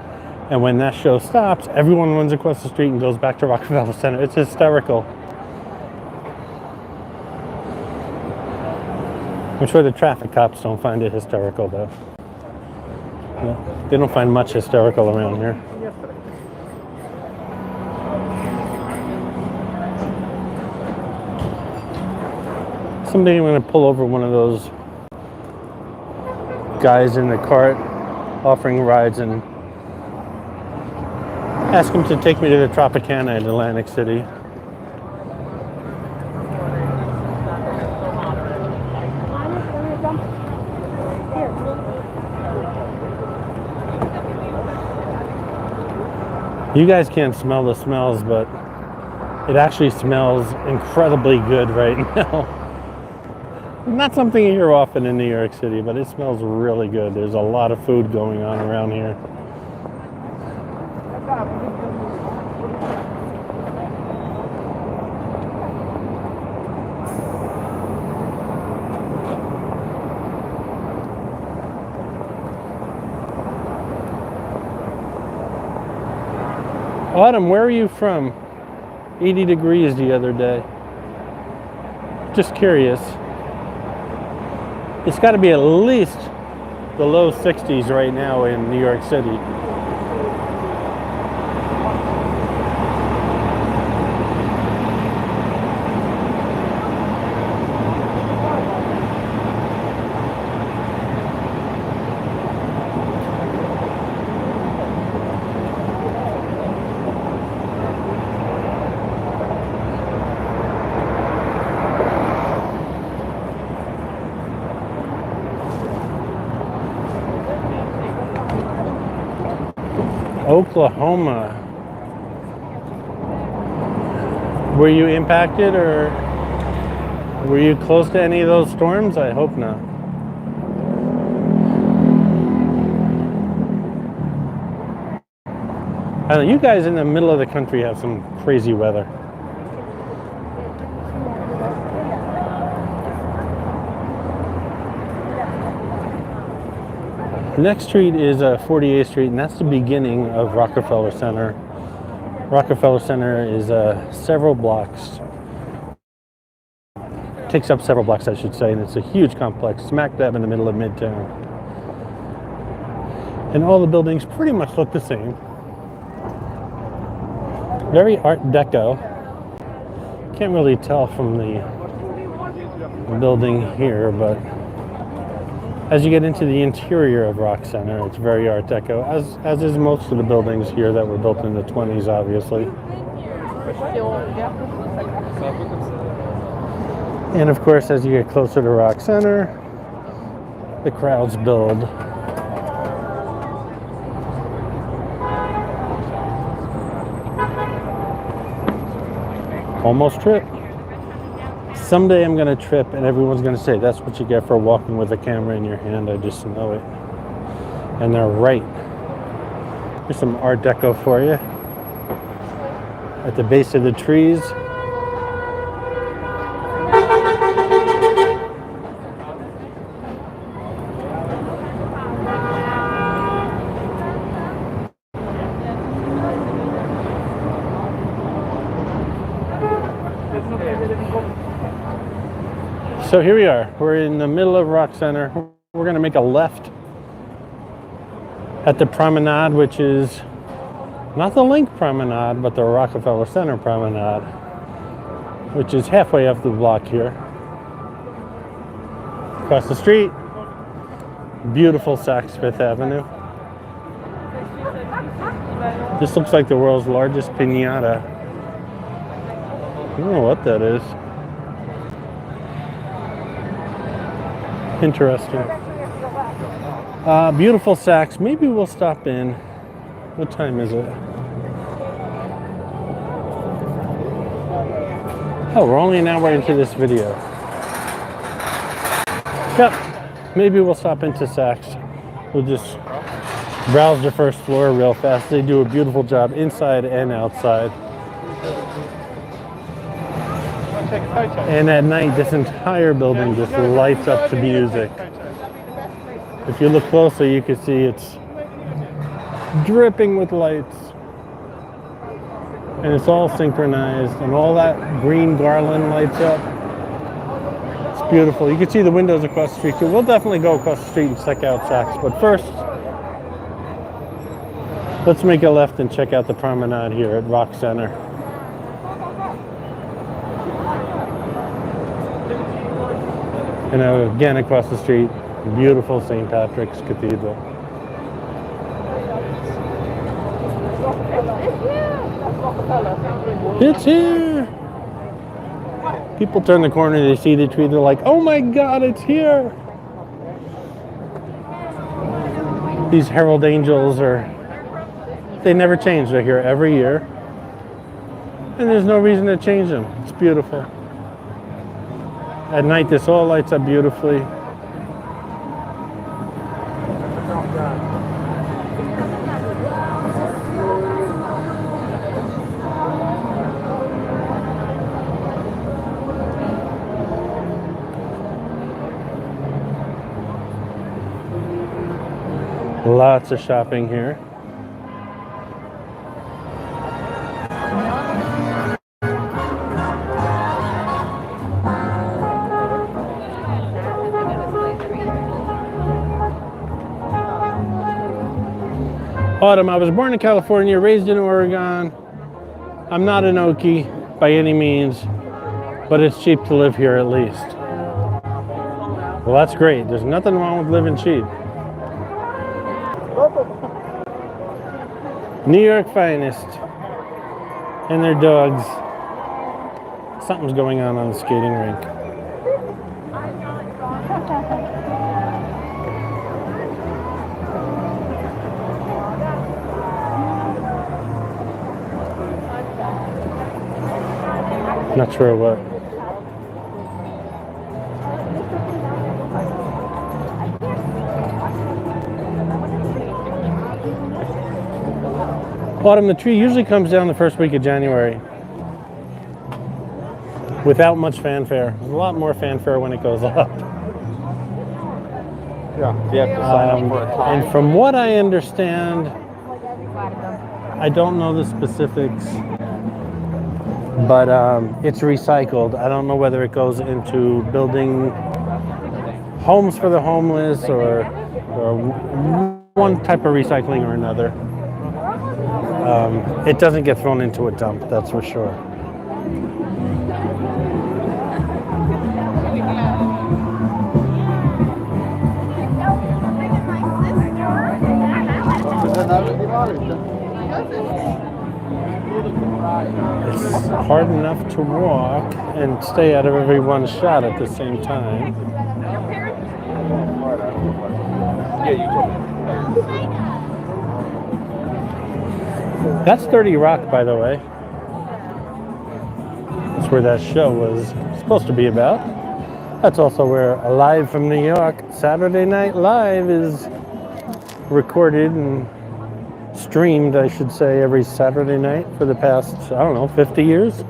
And when that show stops, everyone runs across the street and goes back to Rockefeller Center. It's hysterical. I'm sure the traffic cops don't find it hysterical, though. No, they don't find much hysterical around here. Someday I'm going to pull over one of those guys in the cart offering rides and ask him to take me to the Tropicana in Atlantic City. You guys can't smell the smells, but it actually smells incredibly good right now. Not something you hear often in New York City, but it smells really good. There's a lot of food going on around here. Autumn, where are you from? 80 degrees the other day. Just curious. It's got to be at least the low 60s right now in New York City. Oklahoma. Were you impacted or were you close to any of those storms? I hope not. I know you guys in the middle of the country have some crazy weather. The next street is 48th Street, and that's the beginning of Rockefeller Center. Rockefeller Center is several blocks. Takes up several blocks, I should say, and it's a huge complex, smack dab in the middle of Midtown. And all the buildings pretty much look the same. Very Art Deco. Can't really tell from the building here, but as you get into the interior of Rock Center, it's very Art Deco, as is most of the buildings here that were built in the 20s, obviously. And of course, as you get closer to Rock Center, the crowds build. Almost tripped. Someday I'm going to trip and everyone's going to say, that's what you get for walking with a camera in your hand. I just know it. And they're right. Here's some Art Deco for you. At the base of the trees. So here we are. We're in the middle of Rock Center. We're going to make a left at the promenade, which is not the Link Promenade, but the Rockefeller Center Promenade, which is halfway up the block here. Across the street, beautiful Saks Fifth Avenue. This looks like the world's largest piñata. I don't know what that is. Interesting. Beautiful Saks. Maybe we'll stop in. What time is it? Oh, we're only an hour into this video. Yep. Maybe we'll stop into Saks. We'll just browse the first floor real fast. They do a beautiful job inside and outside. And at night, this entire building just lights up to music. If you look closer, you can see it's dripping with lights. And it's all synchronized, and all that green garland lights up. It's beautiful. You can see the windows across the street too. We'll definitely go across the street and check out Saks. But first, let's make a left and check out the promenade here at Rock Center. And again, across the street, beautiful St. Patrick's Cathedral. It's here! People turn the corner, they see the tree, they're like, oh my God, it's here! These herald angels they never change. They're here every year. And there's no reason to change them. It's beautiful. At night, this all lights up beautifully. Lots of shopping here. Autumn, I was born in California, raised in Oregon. I'm not an Okie by any means, but it's cheap to live here at least. Well, that's great. There's nothing wrong with living cheap. New York finest and their dogs. Something's going on the skating rink. Not sure what. Autumn, the tree usually comes down the first week of January without much fanfare. There's a lot more fanfare when it goes up. Yeah. You have to sign up for a time. And from what I understand, I don't know the specifics, but it's recycled. I don't know whether it goes into building homes for the homeless or one type of recycling or another. It doesn't get thrown into a dump, that's for sure. It's hard enough to walk and stay out of everyone's shot at the same time. Yeah, you told me. That's 30 Rock, by the way. That's where that show was supposed to be about. That's also where Live from New York, Saturday Night Live, is recorded and streamed, I should say, every Saturday night for the past, I don't know, 50 years.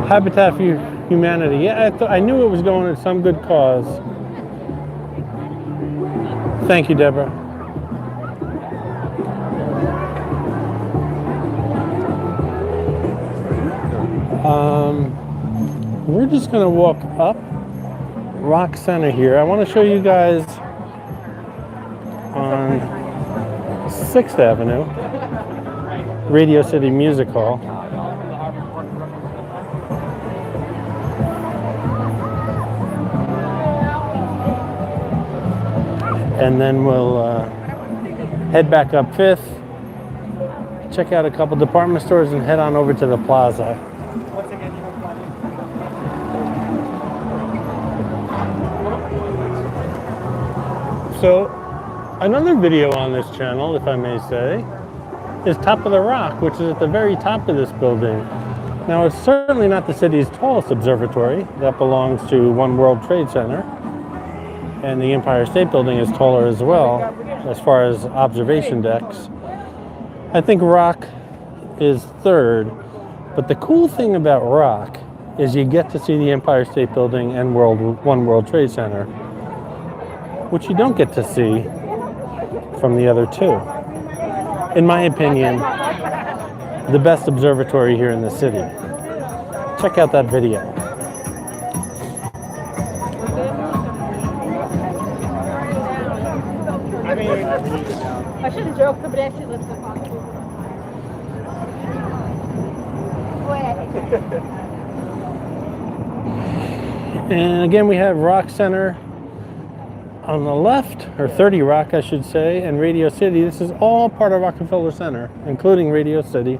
Habitat for Humanity. Yeah, I knew it was going to some good cause. Thank you, Deborah. We're just going to walk up Rock Center here. I want to show you guys on 6th Avenue, Radio City Music Hall. And then we'll head back up 5th, check out a couple department stores, and head on over to the plaza. So, another video on this channel, if I may say, is Top of the Rock, which is at the very top of this building. Now, it's certainly not the city's tallest observatory. That belongs to One World Trade Center. And the Empire State Building is taller as well, as far as observation decks. I think Rock is third, but the cool thing about Rock is you get to see the Empire State Building and One World Trade Center, which you don't get to see from the other two. In my opinion, the best observatory here in the city. Check out that video. I should have joked, but actually let's go talk. And again, we have Rock Center on the left, or 30 Rock, I should say, and Radio City. This is all part of Rockefeller Center, including Radio City.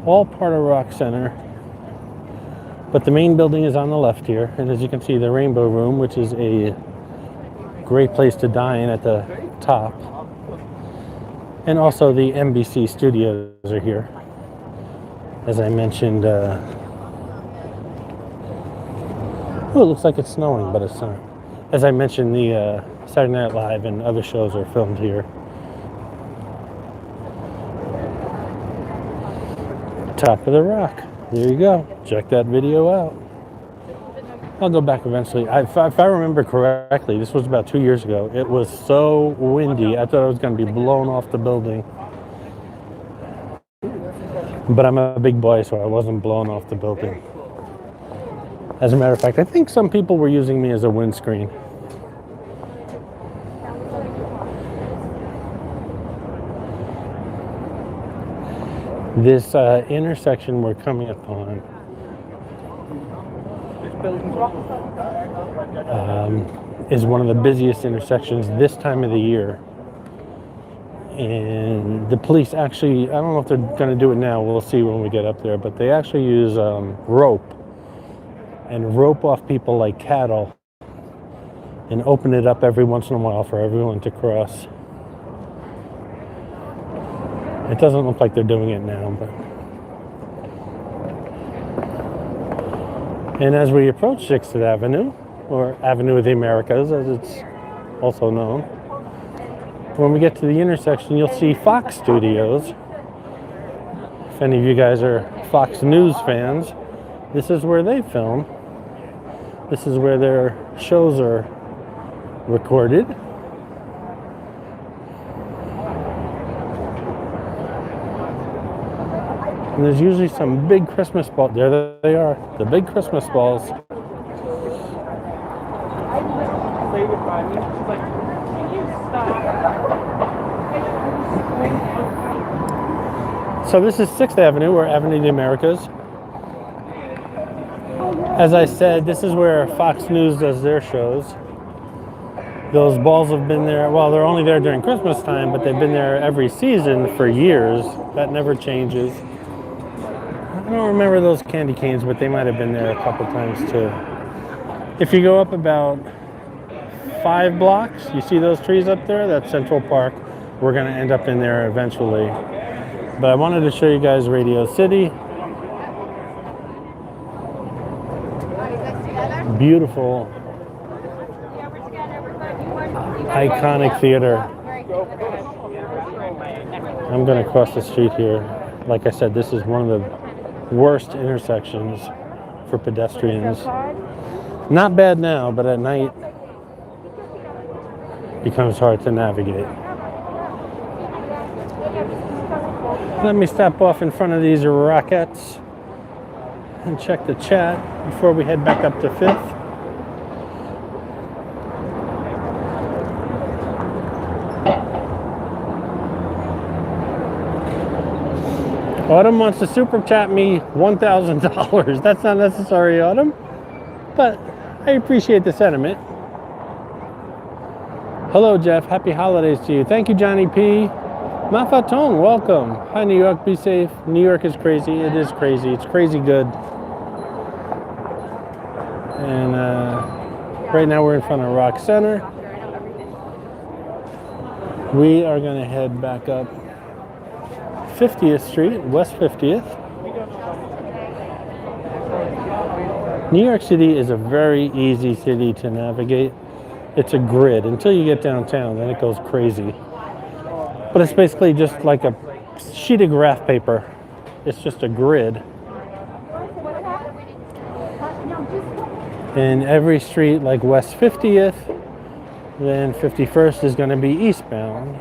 All part of Rock Center. But the main building is on the left here, and as you can see, the Rainbow Room, which is a great place to dine at the top. And also the NBC studios are here. As I mentioned, oh, it looks like it's snowing, but it's not. As I mentioned, the Saturday Night Live and other shows are filmed here. Top of the Rock. There you go. Check that video out. I'll go back eventually. If I remember correctly, this was about 2 years ago. It was so windy, I thought I was going to be blown off the building. But I'm a big boy, so I wasn't blown off the building. As a matter of fact, I think some people were using me as a windscreen. This intersection we're coming upon is one of the busiest intersections this time of the year. And the police actually, I don't know if they're going to do it now, we'll see when we get up there, but they actually use rope and rope off people like cattle and open it up every once in a while for everyone to cross. It doesn't look like they're doing it now, but. And as we approach 6th Avenue, or Avenue of the Americas, as it's also known, when we get to the intersection, you'll see Fox Studios. If any of you guys are Fox News fans, this is where they film. This is where their shows are recorded. And there's usually some big Christmas balls. There they are, the big Christmas balls. So this is 6th Avenue, or Avenue of the Americas. As I said, this is where Fox News does their shows. Those balls have been there, well, they're only there during Christmas time, but they've been there every season for years. That never changes. I don't remember those candy canes, but they might have been there a couple times too. If you go up about 5 blocks, you see those trees up there? That's Central Park. We're going to end up in there eventually. But I wanted to show you guys Radio City. Beautiful, iconic theater. I'm going to cross the street here. Like I said, this is one of the worst intersections for pedestrians. Not bad now, but at night becomes hard to navigate. Let me stop off in front of these rockets and check the chat before we head back up to 5th. Autumn wants to super chat me $1,000. That's not necessary, Autumn, but I appreciate the sentiment. Hello, Jeff. Happy holidays to you. Thank you, Johnny P. Mafaton, welcome. Hi, New York. Be safe. New York is crazy. It is crazy. It's crazy good. And right now we're in front of Rock Center. We are going to head back up 50th Street, West 50th. New York City is a very easy city to navigate. It's a grid. Until you get downtown, then it goes crazy. But it's basically just like a sheet of graph paper. It's just a grid. And every street, like West 50th, then 51st is going to be eastbound.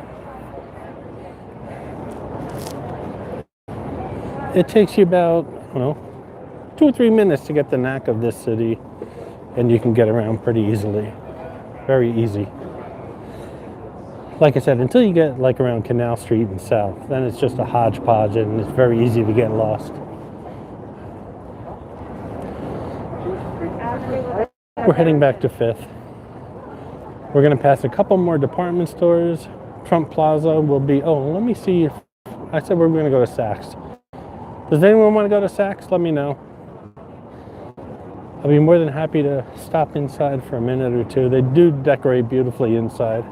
It takes you about, 2 or 3 minutes to get the knack of this city, and you can get around pretty easily. Very easy. Like I said, until you get like around Canal Street and south, then it's just a hodgepodge and it's very easy to get lost. We're heading back to 5th. We're going to pass a couple more department stores. Trump Plaza will be, let me see if, I said we're going to go to Saks. Does anyone want to go to Saks? Let me know. I'll be more than happy to stop inside for a minute or two. They do decorate beautifully inside.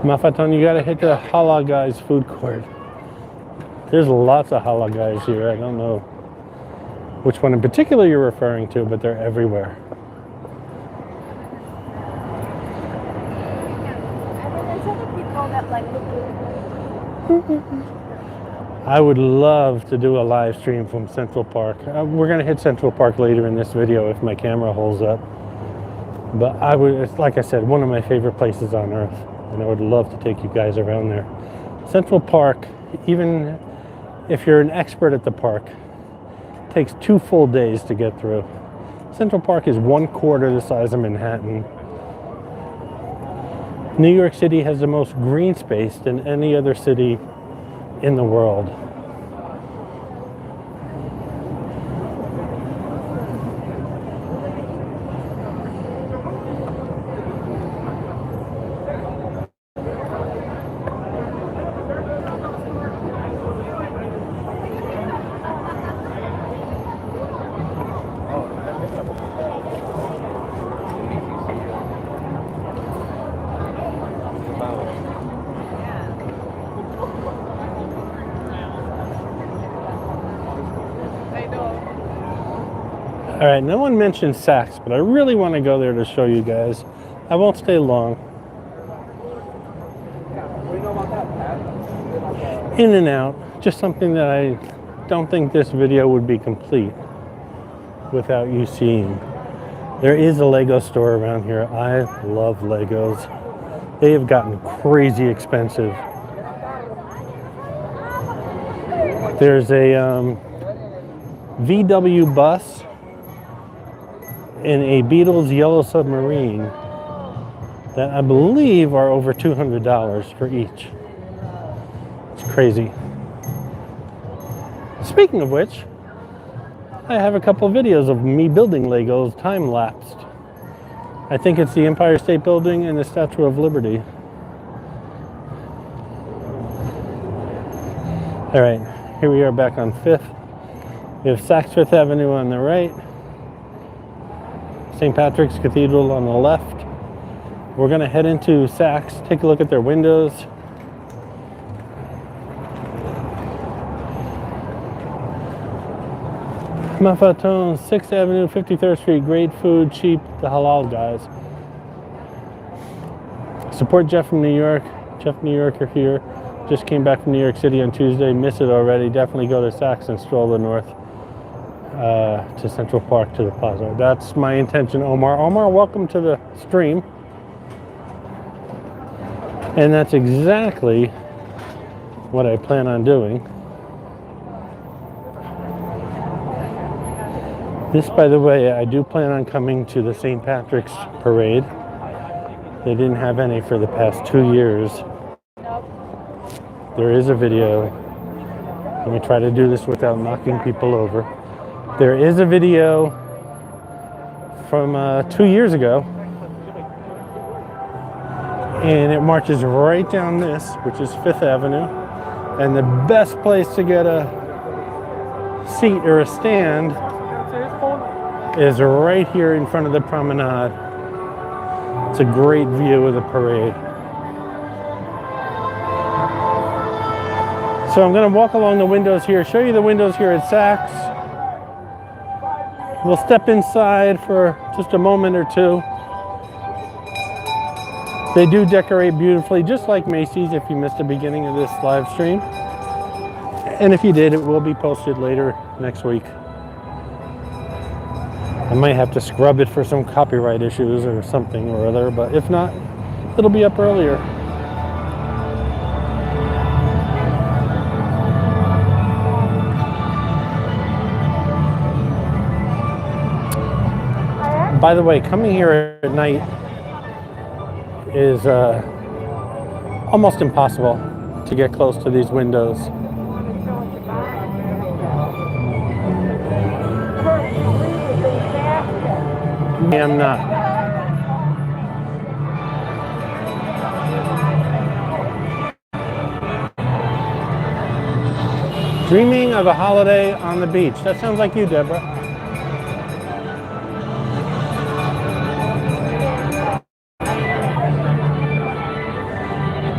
Mafaton, you gotta hit the Hala Guys food court. There's lots of Hala Guys here. I don't know which one in particular you're referring to, but they're everywhere. I would love to do a live stream from Central Park. We're gonna hit Central Park later in this video if my camera holds up. But it's like I said, one of my favorite places on earth. And I would love to take you guys around there. Central Park, even if you're an expert at the park, takes 2 full days to get through. Central Park is 1/4 the size of Manhattan. New York City has the most green space than any other city in the world. All right, no one mentioned Saks, but I really want to go there to show you guys. I won't stay long. In and out, just something that I don't think this video would be complete without you seeing. There is a Lego store around here. I love Legos. They have gotten crazy expensive. There's a VW bus and a Beatles yellow submarine that I believe are over $200 for each. It's crazy. Speaking of which, I have a couple videos of me building Legos time-lapsed. I think it's the Empire State Building and the Statue of Liberty. All right, here we are back on 5th. We have Saks Fifth Avenue on the right, St. Patrick's Cathedral on the left. We're gonna head into Saks, take a look at their windows. Mafatone, 6th Avenue, 53rd Street, great food, cheap, the halal guys. Support Jeff from New York. Jeff New Yorker here. Just came back from New York City on Tuesday, miss it already. Definitely go to Saks and stroll the north to Central Park to the plaza. That's my intention, Omar. Omar, welcome to the stream. And that's exactly what I plan on doing. This, by the way, I do plan on coming to the St. Patrick's Parade. They didn't have any for the past 2 years. There is a video. Let me try to do this without knocking people over. There is a video from 2 years ago. And it marches right down this, which is 5th Avenue. And the best place to get a seat or a stand is right here in front of the promenade. It's a great view of the parade. So I'm going to walk along the windows here, show you the windows here at Saks. We'll step inside for just a moment or two. They do decorate beautifully, just like Macy's, if you missed the beginning of this live stream. And if you did, it will be posted later next week. I might have to scrub it for some copyright issues or something or other, but if not, it'll be up earlier. By the way, coming here at night is almost impossible to get close to these windows. I am not. Dreaming of a holiday on the beach. That sounds like you, Deborah.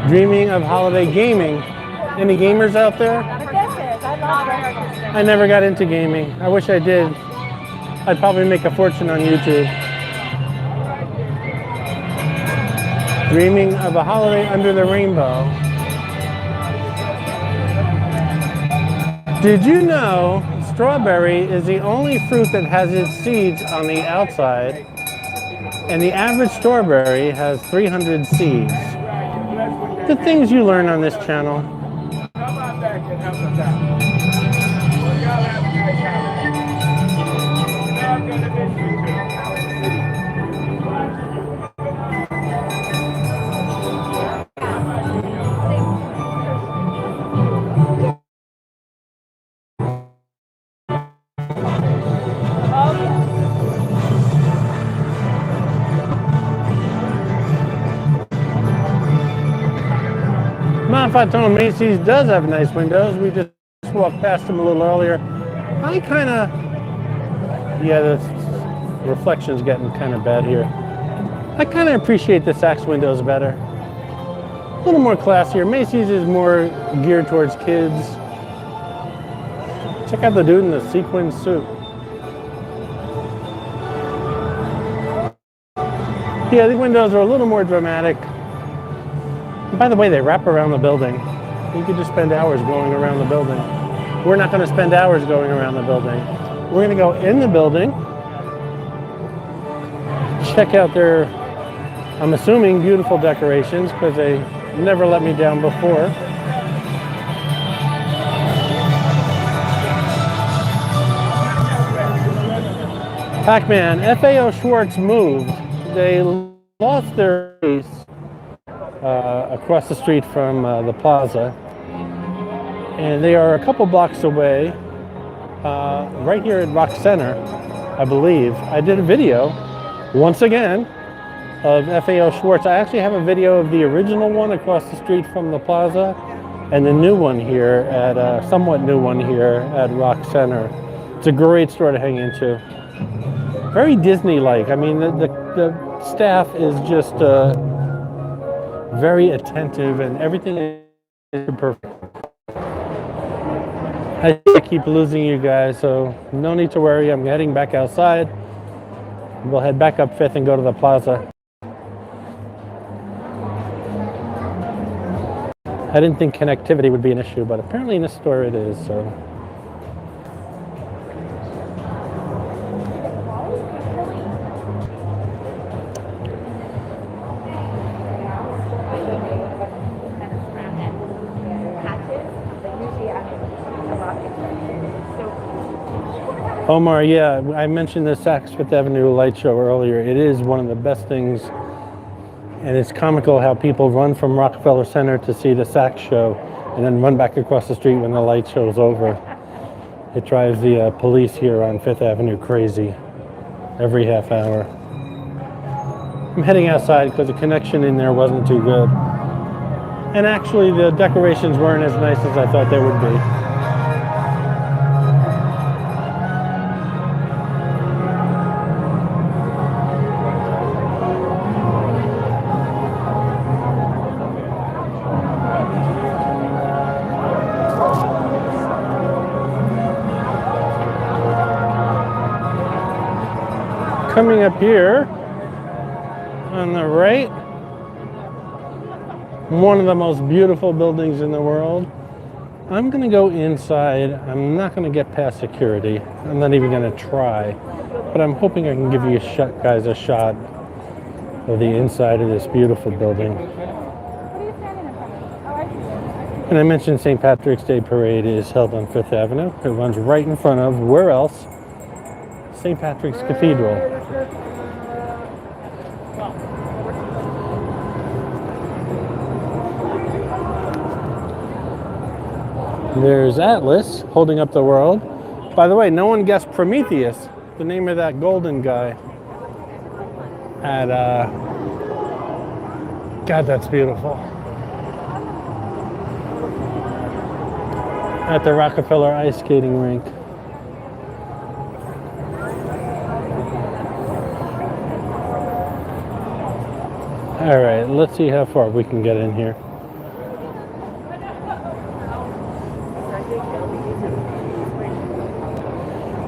Dreaming of holiday gaming. Any gamers out there? I never got into gaming. I wish I did. I'd probably make a fortune on YouTube. Dreaming of a holiday under the rainbow. Did you know strawberry is the only fruit that has its seeds on the outside, and the average strawberry has 300 seeds? The things you learn on this channel. Macy's does have nice windows. We just walked past them a little earlier. I kind of, yeah, the reflection's getting kind of bad here. I kind of appreciate the Saks windows better. A little more classier. Macy's is more geared towards kids. Check out the dude in the sequin suit. Yeah, the windows are a little more dramatic. And by the way, they wrap around the building. You could just spend hours going around the building. We're not going to spend hours going around the building. We're going to go in the building, check out their, I'm assuming, beautiful decorations, because they never let me down before. Pac-Man, FAO Schwartz moved. They lost their base across the street from the plaza, and they are a couple blocks away, right here at Rock Center, I believe. I did a video, once again, of FAO Schwartz. I actually have a video of the original one across the street from the plaza, and the new one here at, somewhat new one here at Rock Center. It's a great store to hang into. Very Disney-like. I mean, the staff is just very attentive, and everything is perfect. I keep losing you guys, so no need to worry. I'm heading back outside. We'll head back up 5th and go to the plaza. I didn't think connectivity would be an issue, but apparently in this store it is, so. Omar, yeah, I mentioned the Saks Fifth Avenue light show earlier. It is one of the best things, and it's comical how people run from Rockefeller Center to see the Saks show and then run back across the street when the light show is over. It drives the police here on Fifth Avenue crazy every half hour. I'm heading outside because the connection in there wasn't too good. And actually the decorations weren't as nice as I thought they would be. Coming up here on the right, one of the most beautiful buildings in the world. I'm gonna go inside. I'm not gonna get past security. I'm not even gonna try, but I'm hoping I can give you guys a shot of the inside of this beautiful building. And I mentioned St. Patrick's Day Parade is held on Fifth Avenue. It runs right in front of, where else? St. Patrick's Cathedral. There's Atlas holding up the world. By the way, no one guessed Prometheus, the name of that golden guy. At, God, that's beautiful. At the Rockefeller Ice Skating Rink. All right, let's see how far we can get in here.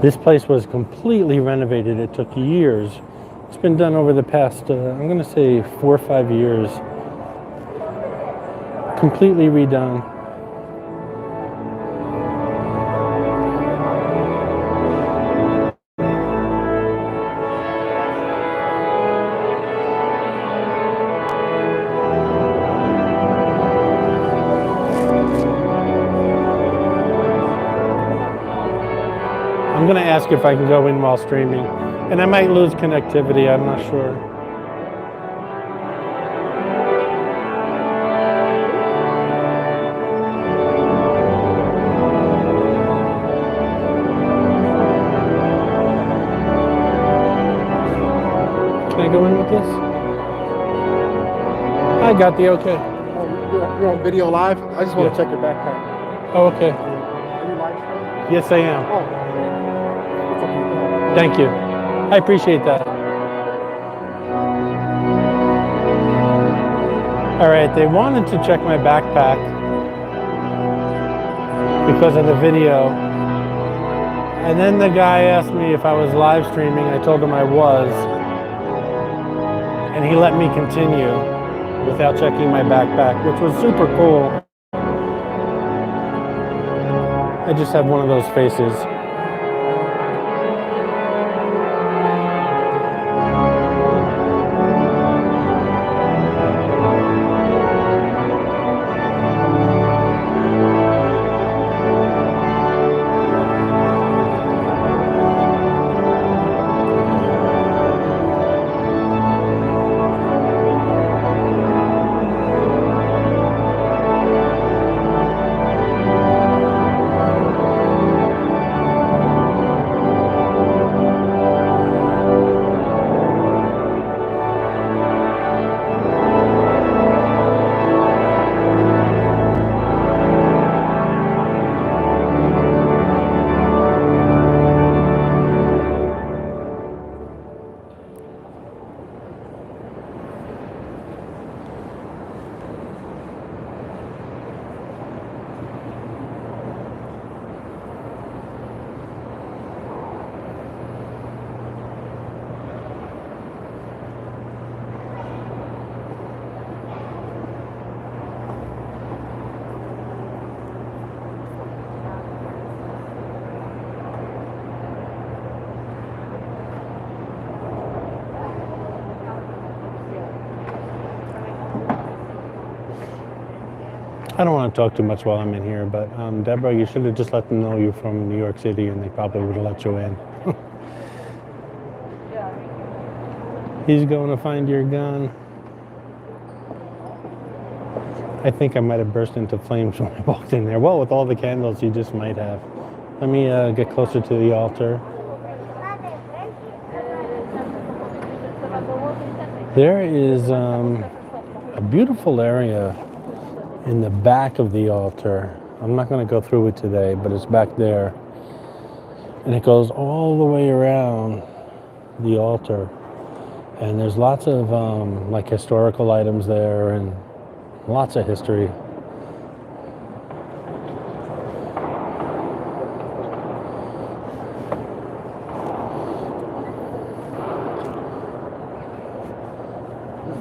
This place was completely renovated. It took years. It's been done over the past, I'm gonna say 4 or 5 years. Completely redone. I'm going to ask if I can go in while streaming, and I might lose connectivity, I'm not sure. Can I go in with this? I got the okay. Oh, you're on video live? I just want to check your backpack. Oh, okay. Are you live streaming? Yes, I am. Oh. Thank you. I appreciate that. All right, they wanted to check my backpack because of the video. And then the guy asked me if I was live streaming. I told him I was. And he let me continue without checking my backpack, which was super cool. I just have one of those faces. I don't want to talk too much while I'm in here, but Deborah, you should have just let them know you're from New York City and they probably would have let you in. He's going to find your gun. I think I might have burst into flames when I walked in there. Well, with all the candles, you just might have. Let me get closer to the altar. There is a beautiful area in the back of the altar. I'm not going to go through it today, but it's back there. And it goes all the way around the altar. And there's lots of like historical items there and lots of history.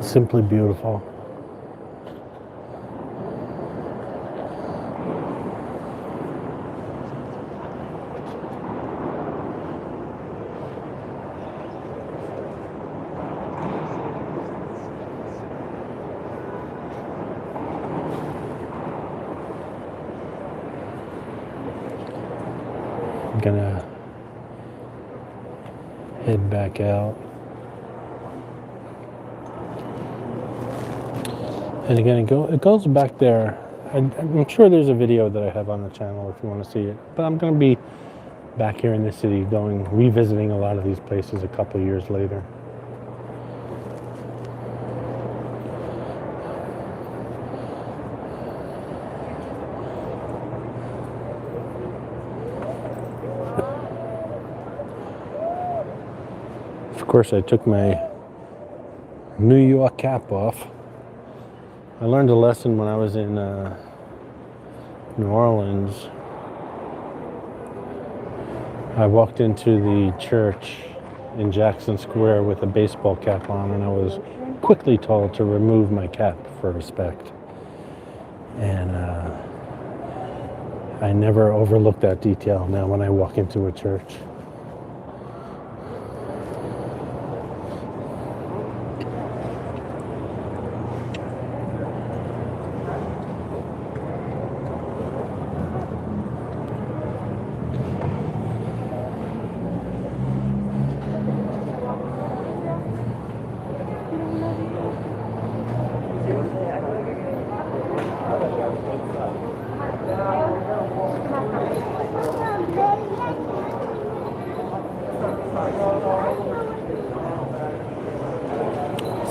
Simply beautiful. I'm gonna head back out. And again, it goes back there. I'm sure there's a video that I have on the channel if you want to see it. But I'm going to be back here in the city revisiting a lot of these places a couple years later. Of course, I took my New York cap off. I learned a lesson when I was in New Orleans. I walked into the church in Jackson Square with a baseball cap on, and I was quickly told to remove my cap for respect. And I never overlook that detail now when I walk into a church.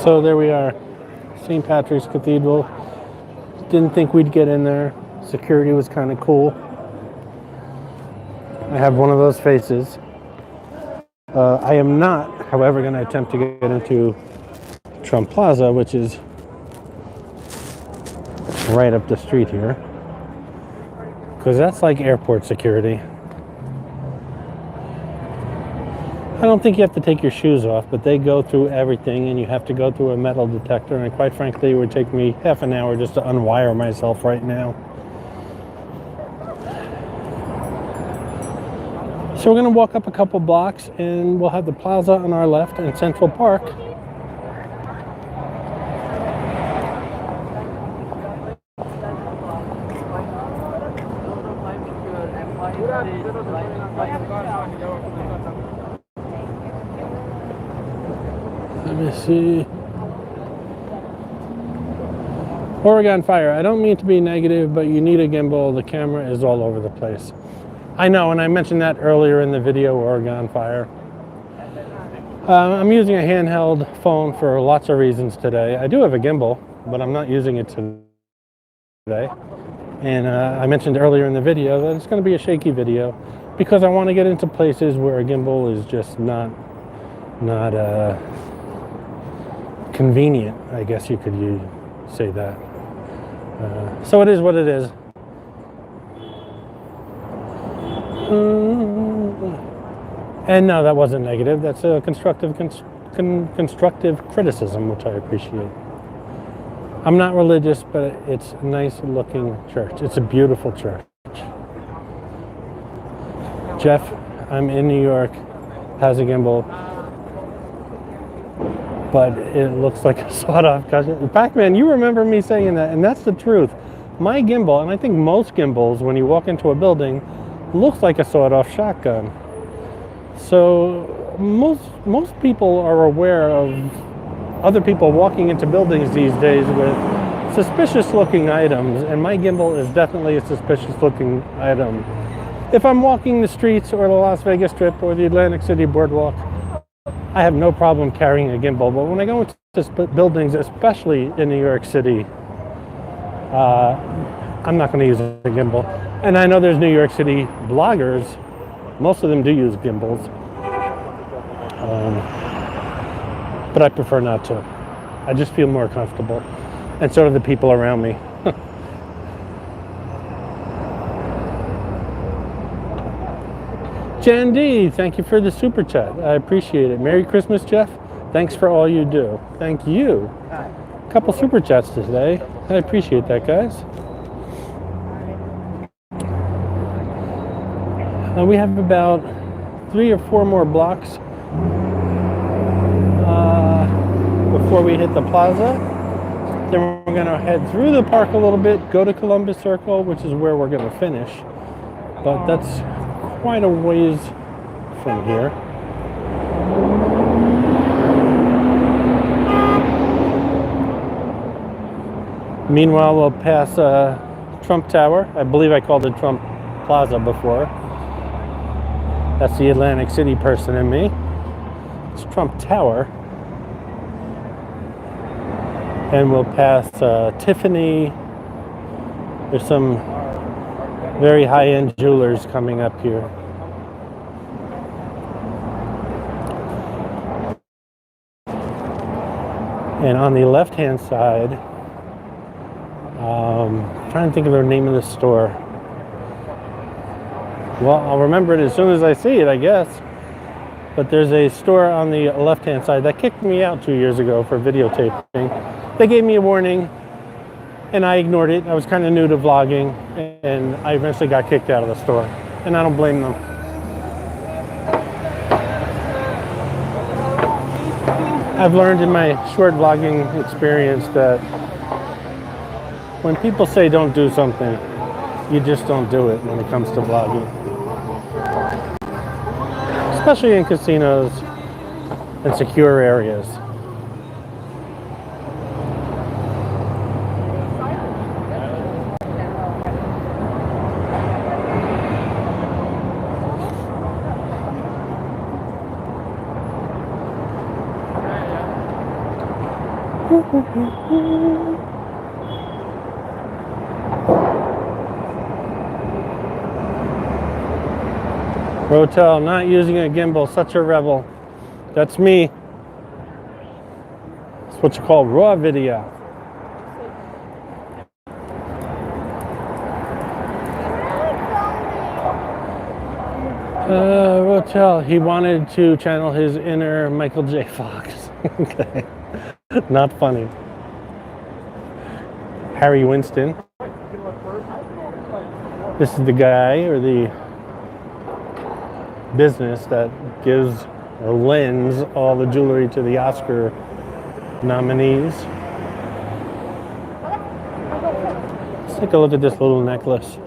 So there we are, St. Patrick's Cathedral. Didn't think we'd get in there. Security was kind of cool. I have one of those faces. I am not, however, going to attempt to get into Trump Plaza, which is right up the street here, because that's like airport security. I don't think you have to take your shoes off, but they go through everything, and you have to go through a metal detector, and quite frankly, it would take me half an hour just to unwire myself right now. So we're going to walk up a couple blocks, and we'll have the plaza on our left and Central Park. Let me see. Oregon Fire. I don't mean to be negative, but you need a gimbal. The camera is all over the place. I know, and I mentioned that earlier in the video, Oregon Fire. I'm using a handheld phone for lots of reasons today. I do have a gimbal, but I'm not using it today. And I mentioned earlier in the video that it's going to be a shaky video because I want to get into places where a gimbal is just not convenient, I guess you could say that. So it is what it is. And no, that wasn't negative. That's a constructive criticism, which I appreciate. I'm not religious, but it's a nice looking church. It's a beautiful church. Jeff, I'm in New York, has a gimbal, but it looks like a sawed-off cushion. Pac-Man, you remember me saying that, and that's the truth. My gimbal, and I think most gimbals, when you walk into a building, looks like a sawed-off shotgun. So most people are aware of other people walking into buildings these days with suspicious-looking items, and my gimbal is definitely a suspicious-looking item. If I'm walking the streets or the Las Vegas Strip or the Atlantic City Boardwalk, I have no problem carrying a gimbal, but when I go into buildings, especially in New York City, I'm not going to use a gimbal. And I know there's New York City bloggers, most of them do use gimbals, but I prefer not to. I just feel more comfortable, and so do the people around me. Jan D, thank you for the super chat. I appreciate it. Merry Christmas, Jeff. Thanks for all you do. Thank you. A couple super chats today. I appreciate that, guys. We have about 3 or 4 more blocks before we hit the plaza. Then we're going to head through the park a little bit, go to Columbus Circle, which is where we're going to finish. But that's quite a ways from here. Meanwhile, we'll pass Trump Tower. I believe I called it Trump Plaza before. That's the Atlantic City person in me. It's Trump Tower. And we'll pass Tiffany. There's some very high-end jewelers coming up here. And on the left-hand side, I'm trying to think of the name of the store. Well, I'll remember it as soon as I see it, I guess. But there's a store on the left-hand side that kicked me out 2 years ago for videotaping. They gave me a warning, and I ignored it. I was kind of new to vlogging, and I eventually got kicked out of the store. And I don't blame them. I've learned in my short vlogging experience that when people say don't do something, you just don't do it when it comes to vlogging. Especially in casinos and secure areas. Rotel, not using a gimbal, such a rebel. That's me. It's what you call raw video. Rotel, he wanted to channel his inner Michael J. Fox. Okay. Not funny. Harry Winston. This is the guy or the business that gives or lends all the jewelry to the Oscar nominees. Let's take a look at this little necklace.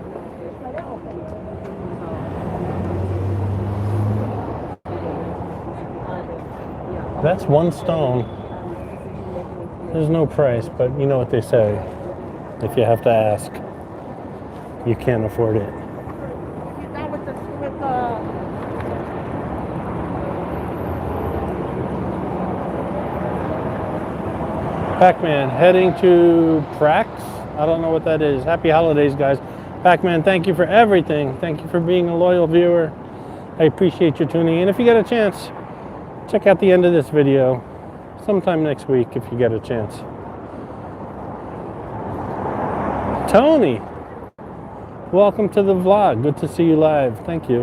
That's one stone. There's no price, but you know what they say. If you have to ask, you can't afford it. Pac-Man heading to Prax. I don't know what that is. Happy holidays, guys. Pac-Man, thank you for everything. Thank you for being a loyal viewer. I appreciate you tuning in. If you get a chance, check out the end of this video sometime next week if you get a chance. Tony, welcome to the vlog. Good to see you live. Thank you.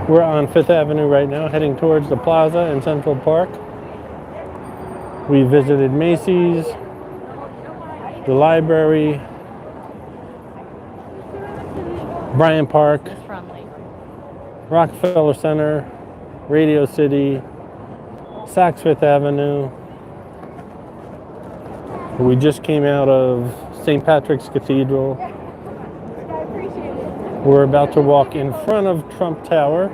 We're on 5th Avenue right now, heading towards the plaza in Central Park. We visited Macy's, the library, Bryant Park, Rockefeller Center, Radio City, Saks Fifth Avenue. We just came out of St. Patrick's Cathedral. We're about to walk in front of Trump Tower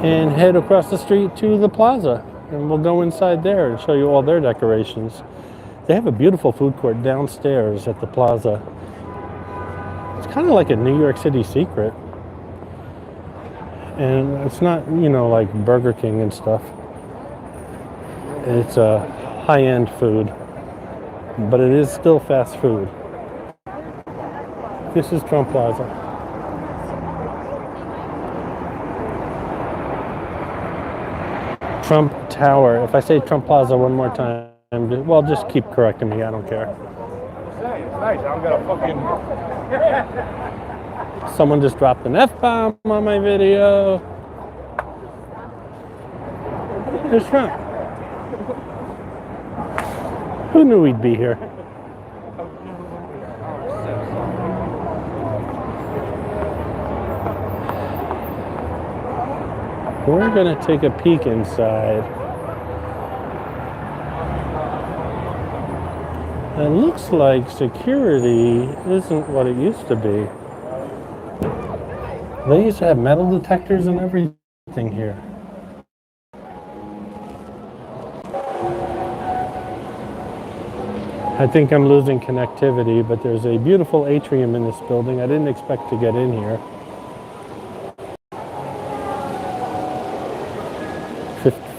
and head across the street to the plaza. And we'll go inside there and show you all their decorations. They have a beautiful food court downstairs at the plaza. It's kind of like a New York City secret. And it's not, you know, like Burger King and stuff. It's a high-end food, but it is still fast food. This is Trump Plaza. Trump Tower. If I say Trump Plaza one more time, well, just keep correcting me. I don't care. It's nice. I don't got a fucking... Someone just dropped an F-bomb on my video. There's Trump. Who knew we'd be here? We're gonna take a peek inside. It looks like security isn't what it used to be. They used to have metal detectors and everything here. I think I'm losing connectivity, but there's a beautiful atrium in this building. I didn't expect to get in here.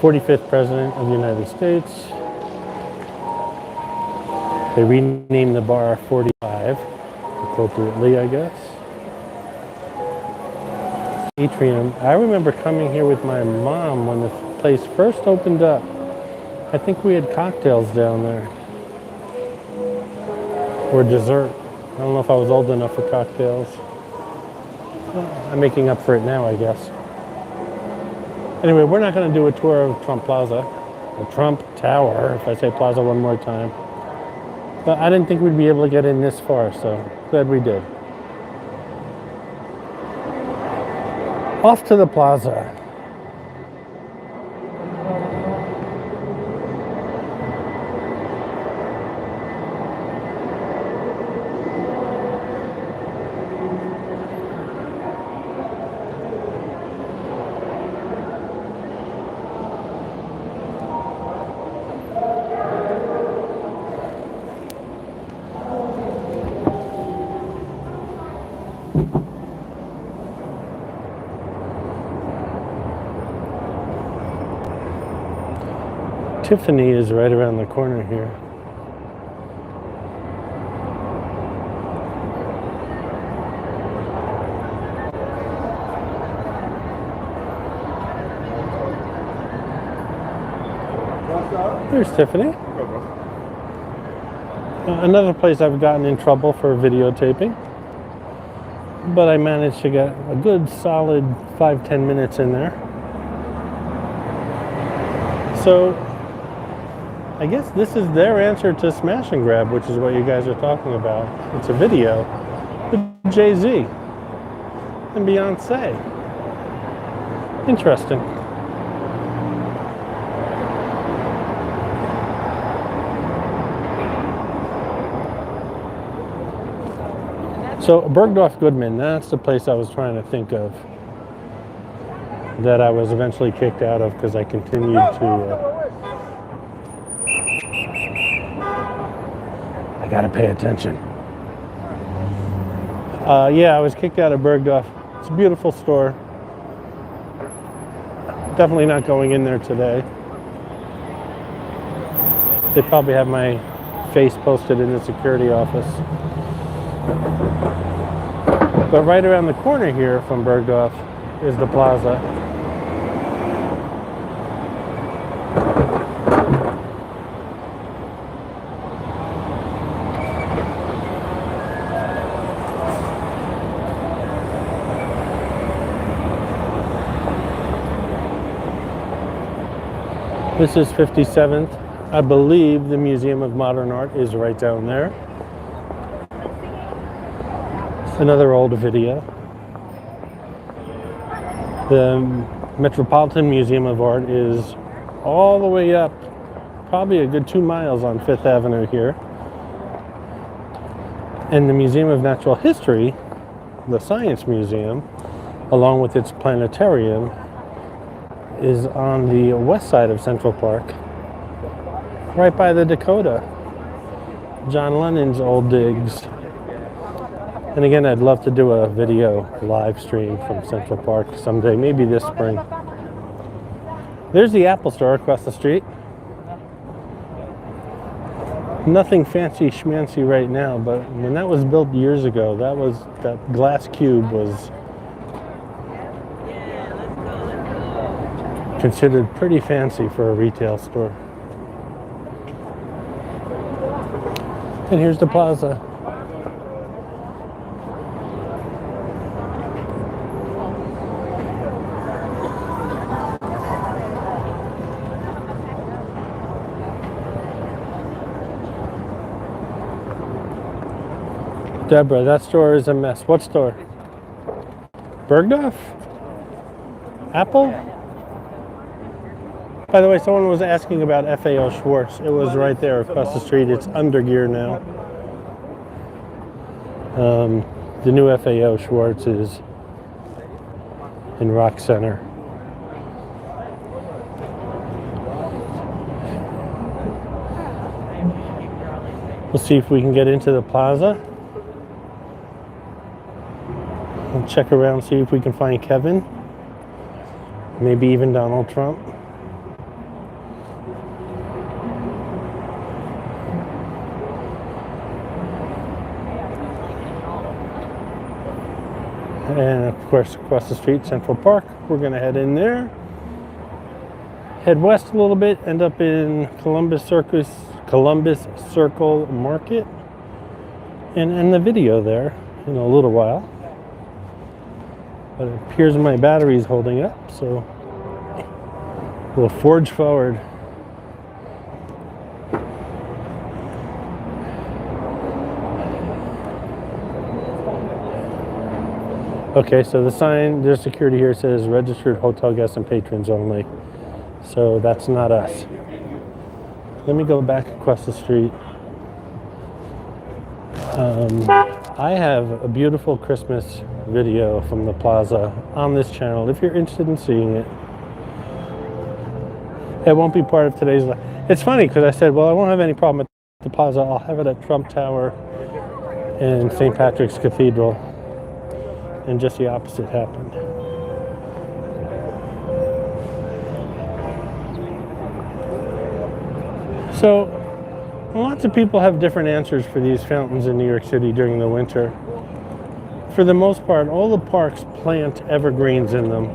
45th President of the United States. They renamed the bar 45, appropriately, I guess. Atrium. I remember coming here with my mom when the place first opened up. I think we had cocktails down there. Or dessert. I don't know if I was old enough for cocktails. Well, I'm making up for it now, I guess. Anyway, we're not going to do a tour of Trump Plaza, or Trump Tower, if I say plaza one more time. But I didn't think we'd be able to get in this far, so glad we did. Off to the plaza. Tiffany is right around the corner here. There's Tiffany. Another place I've gotten in trouble for videotaping. but I managed to get a good solid 5-10 minutes in there. So I guess this is their answer to Smash and Grab, which is what you guys are talking about. It's a video with Jay-Z and Beyonce. Interesting. So Bergdorf Goodman, that's the place I was trying to think of that I was eventually kicked out of because I continued to I gotta pay attention. Yeah, I was kicked out of Bergdorf. It's a beautiful store. Definitely not going in there today. They probably have my face posted in the security office. But right around the corner here from Bergdorf is the plaza. This is 57th. I believe the Museum of Modern Art is right down there. Another old video. The Metropolitan Museum of Art is all the way up, probably a good 2 miles on 5th Avenue here. And the Museum of Natural History, the Science Museum, along with its planetarium, is on the west side of Central Park, right by the Dakota. John Lennon's old digs. And again, I'd love to do a video live stream from Central Park someday, maybe this spring. There's the Apple Store across the street. Nothing fancy schmancy right now, but when that was built years ago, that glass cube was considered pretty fancy for a retail store. And here's the plaza. Deborah, that store is a mess. What store? Bergdorf? Apple? By the way, someone was asking about FAO Schwartz. It was right there across the street. It's under gear now. The new FAO Schwartz is in Rock Center. We'll see if we can get into the plaza. We'll check around, see if we can find Kevin. Maybe even Donald Trump. And of course, across the street, Central Park. We're gonna head in there. Head west a little bit, end up in Columbus Circle Market. And end the video there in a little while. But it appears my battery's holding up, so we'll forge forward. Okay, so the sign, there's security here, says registered hotel guests and patrons only. So that's not us. Let me go back across the street. I have a beautiful Christmas video from the plaza on this channel if you're interested in seeing it. It won't be part of today's live. It's funny because I said, well, I won't have any problem at the plaza. I'll have it at Trump Tower and St. Patrick's Cathedral. And just the opposite happened. So, lots of people have different answers for these fountains in New York City during the winter. For the most part, all the parks plant evergreens in them.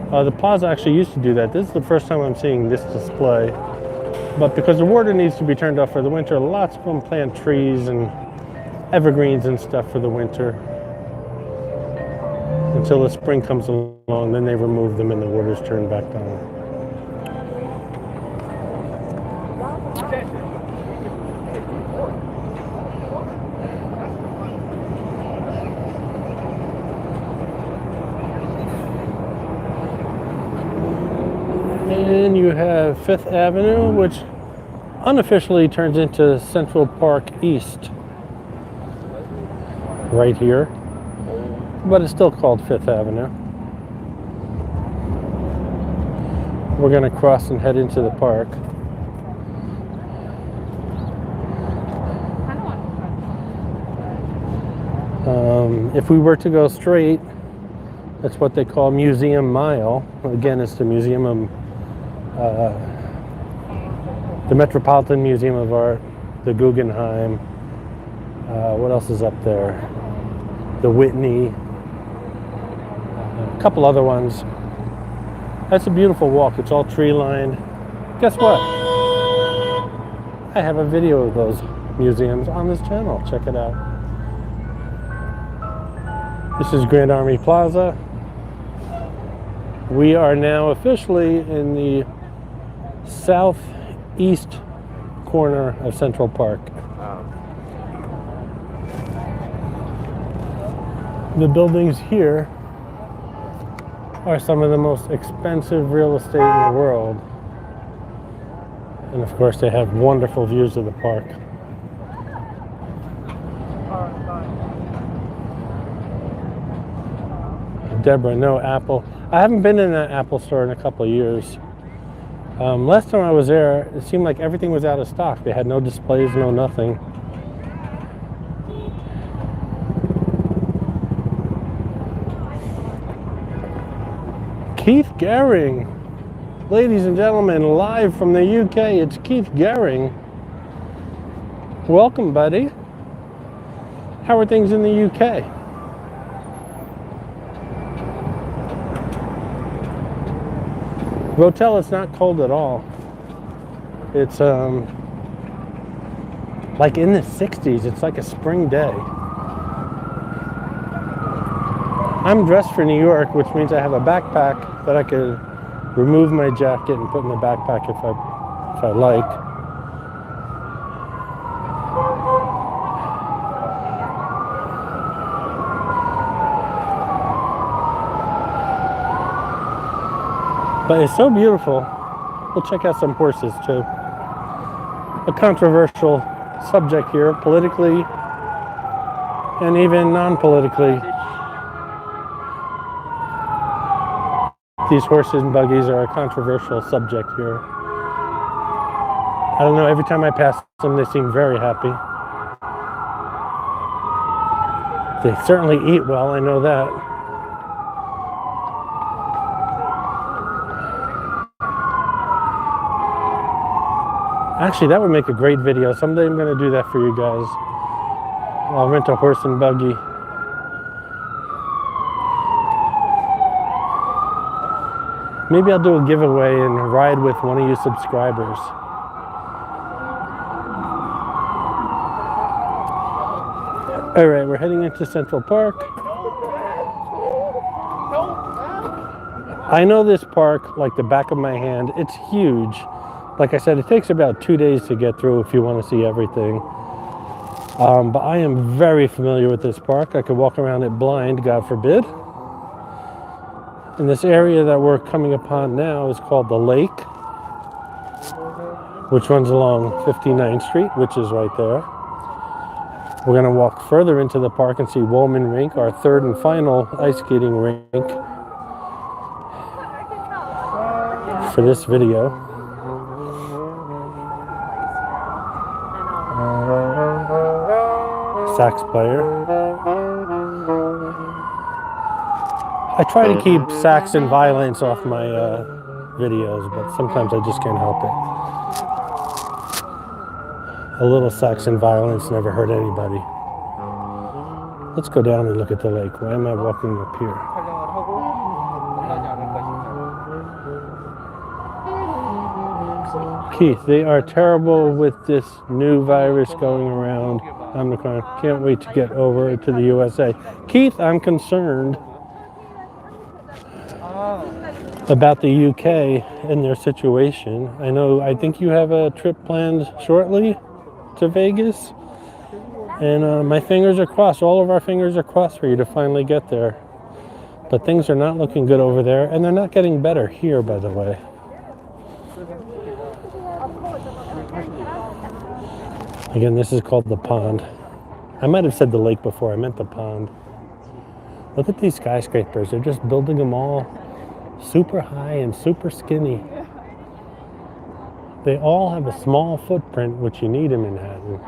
The plaza actually used to do that. This is the first time I'm seeing this display. But because the water needs to be turned off for the winter, lots of them plant trees and evergreens and stuff for the winter. until the spring comes along. Then they remove them and the water's turned back on. And you have 5th Avenue, which unofficially turns into Central Park East right here, but it's still called 5th Avenue. We're going to cross and head into the park. If we were to go straight, that's what they call Museum Mile. Again, it's the Museum of the Metropolitan Museum of Art, the Guggenheim, what else is up there? The Whitney, a couple other ones. That's a beautiful walk. It's all tree lined. Guess what? I have a video of those museums on this channel. Check it out. This is Grand Army Plaza. We are now officially in the southeast corner of Central Park. The buildings here are some of the most expensive real estate in the world. And of course they have wonderful views of the park. Deborah, no Apple. I haven't been in that Apple store in a couple of years. Last time I was there, it seemed like everything was out of stock. They had no displays, no nothing. Keith Gehring. Ladies and gentlemen, live from the UK, it's Keith Gehring. Welcome, buddy. How are things in the UK? Rotel, it's not cold at all. It's like in the 60s. It's like a spring day. I'm dressed for New York, which means I have a backpack that I could remove my jacket and put in the backpack if I like. But it's so beautiful. We'll check out some horses too. A controversial subject here, politically and even non-politically. These horses and buggies are a controversial subject here. I don't know, every time I pass them, they seem very happy. They certainly eat well, I know that. Actually, that would make a great video. Someday I'm going to do that for you guys. I'll rent a horse and buggy. Maybe I'll do a giveaway and ride with one of you subscribers. All right, we're heading into Central Park. I know this park like the back of my hand. It's huge. Like I said, it takes about 2 days to get through if you want to see everything. But I am very familiar with this park. I could walk around it blind, God forbid. And this area that we're coming upon now is called the Lake, which runs along 59th Street, which is right there. We're going to walk further into the park and see Woolman Rink, our third and final ice skating rink for this video. Sax player. I try to keep sax and violence off my videos, but sometimes I just can't help it. A little sax and violence never hurt anybody. Let's go down and look at the lake. Why am I walking up here? Keith, they are terrible with this new virus going around. Can't wait to get over it to the USA. Keith, I'm concerned. about the UK and their situation. I think you have a trip planned shortly to Vegas, and my fingers are crossed. All of our fingers are crossed for you to finally get there. But things are not looking good over there, and they're not getting better here, by the way. Again, this is called the pond. I might have said the lake before, I meant the pond. Look at these skyscrapers. They're just building them all super high and super skinny. They all have a small footprint, which you need in Manhattan,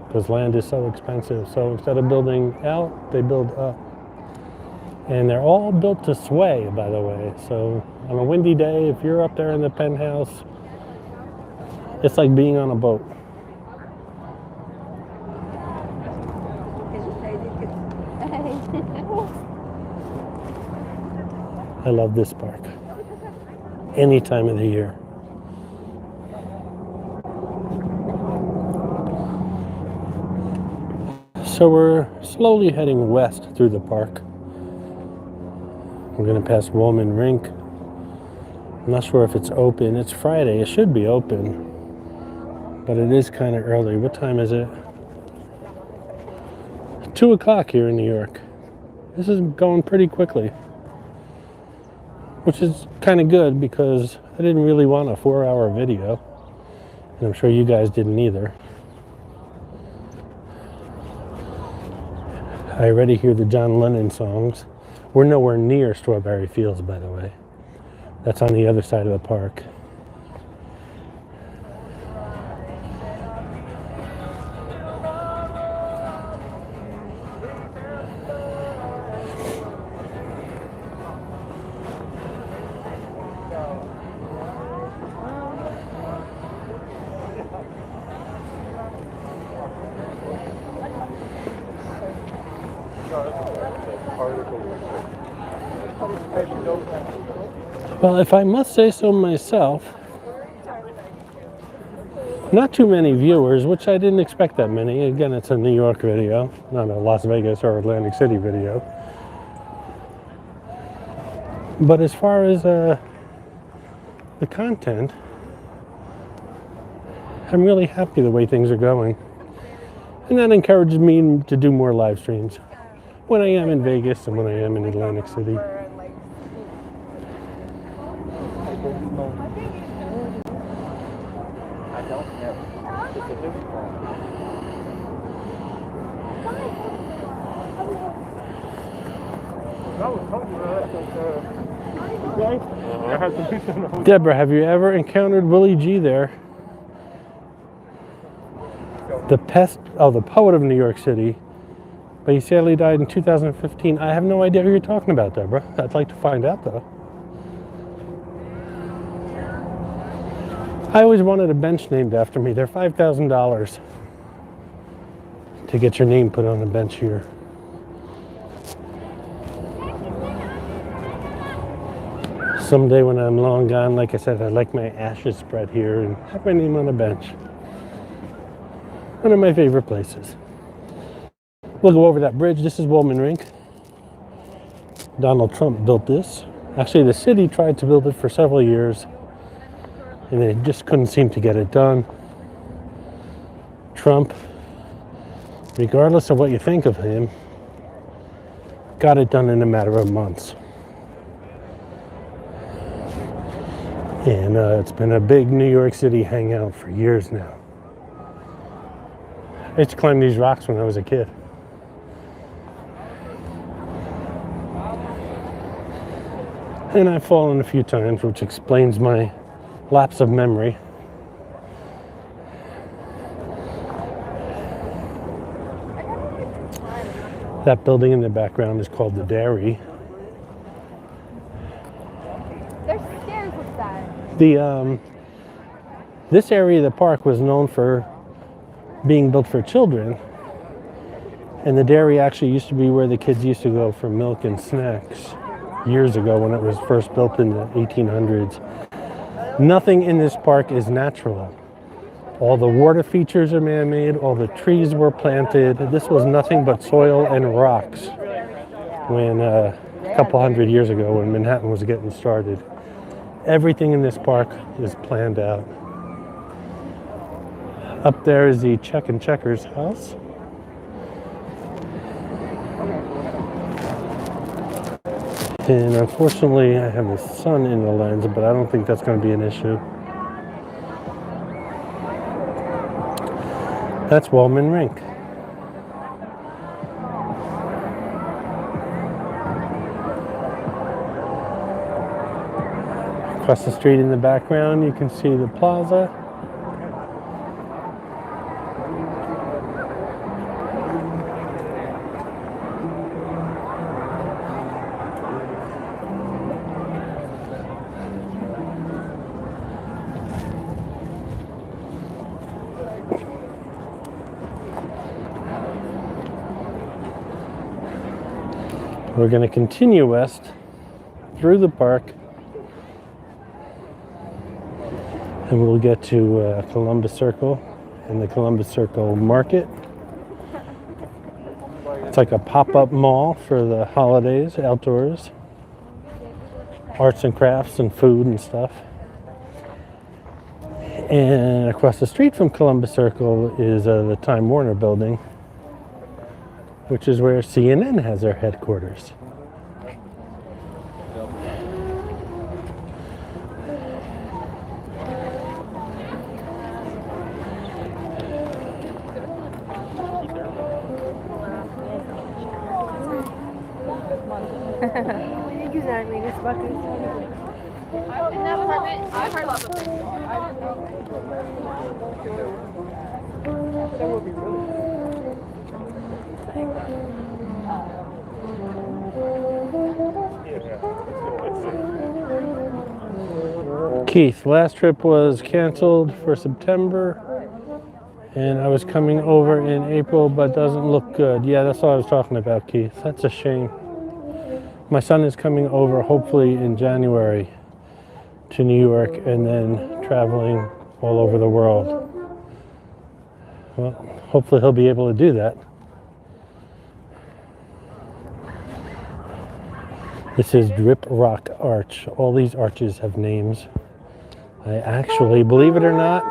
because land is so expensive. So instead of building out, they build up. And they're all built to sway, by the way. So on a windy day, if you're up there in the penthouse, it's like being on a boat. I love this park. Any time of the year. So we're slowly heading west through the park. We're going to pass Woolman Rink. I'm not sure if it's open. It's Friday. It should be open. But it is kind of early. What time is it? 2 o'clock here in New York. This is going pretty quickly. Which is kind of good because I didn't really want a 4-hour video. And I'm sure you guys didn't either. I already hear the John Lennon songs. We're nowhere near Strawberry Fields, by the way. That's on the other side of the park. Well, if I must say so myself, not too many viewers, which I didn't expect that many. Again, it's a New York video, not a Las Vegas or Atlantic City video. But as far as the content, I'm really happy the way things are going. And that encourages me to do more live streams when I am in Vegas and when I am in Atlantic City. Deborah, have you ever encountered Willie G there? The poet of New York City. But he sadly died in 2015. I have no idea who you're talking about, Deborah. I'd like to find out, though. I always wanted a bench named after me. They're $5,000 to get your name put on a bench here. Someday when I'm long gone, like I said, I'd like my ashes spread here and have my name on a bench. One of my favorite places. We'll go over that bridge. This is Woolman Rink. Donald Trump built this. Actually, the city tried to build it for several years, and they just couldn't seem to get it done. Trump, regardless of what you think of him, got it done in a matter of months. And it's been a big New York City hangout for years now. I used to climb these rocks when I was a kid. And I've fallen a few times, which explains my lapse of memory. That building in the background is called the Dairy. There's stairs with that. This area of the park was known for being built for children. And the Dairy actually used to be where the kids used to go for milk and snacks years ago when it was first built in the 1800s. Nothing in this park is natural. All the water features are man-made, all the trees were planted. This was nothing but soil and rocks when a couple hundred years ago when Manhattan was getting started. Everything in this park is planned out. Up there is the Check and Checkers house. And unfortunately, I have the sun in the lens, but I don't think that's going to be an issue. That's Wallman Rink. Across the street in the background, you can see the plaza. We're going to continue west through the park, and we'll get to Columbus Circle and the Columbus Circle Market. It's like a pop-up mall for the holidays, outdoors, arts and crafts and food and stuff. And across the street from Columbus Circle is the Time Warner building, which is where CNN has their headquarters. Keith, last trip was canceled for September, and I was coming over in April, but doesn't look good. Yeah, that's what I was talking about, Keith. That's a shame. My son is coming over hopefully in January to New York and then traveling all over the world. Well, hopefully he'll be able to do that. This is Drip Rock Arch. All these arches have names. I actually, believe it or not,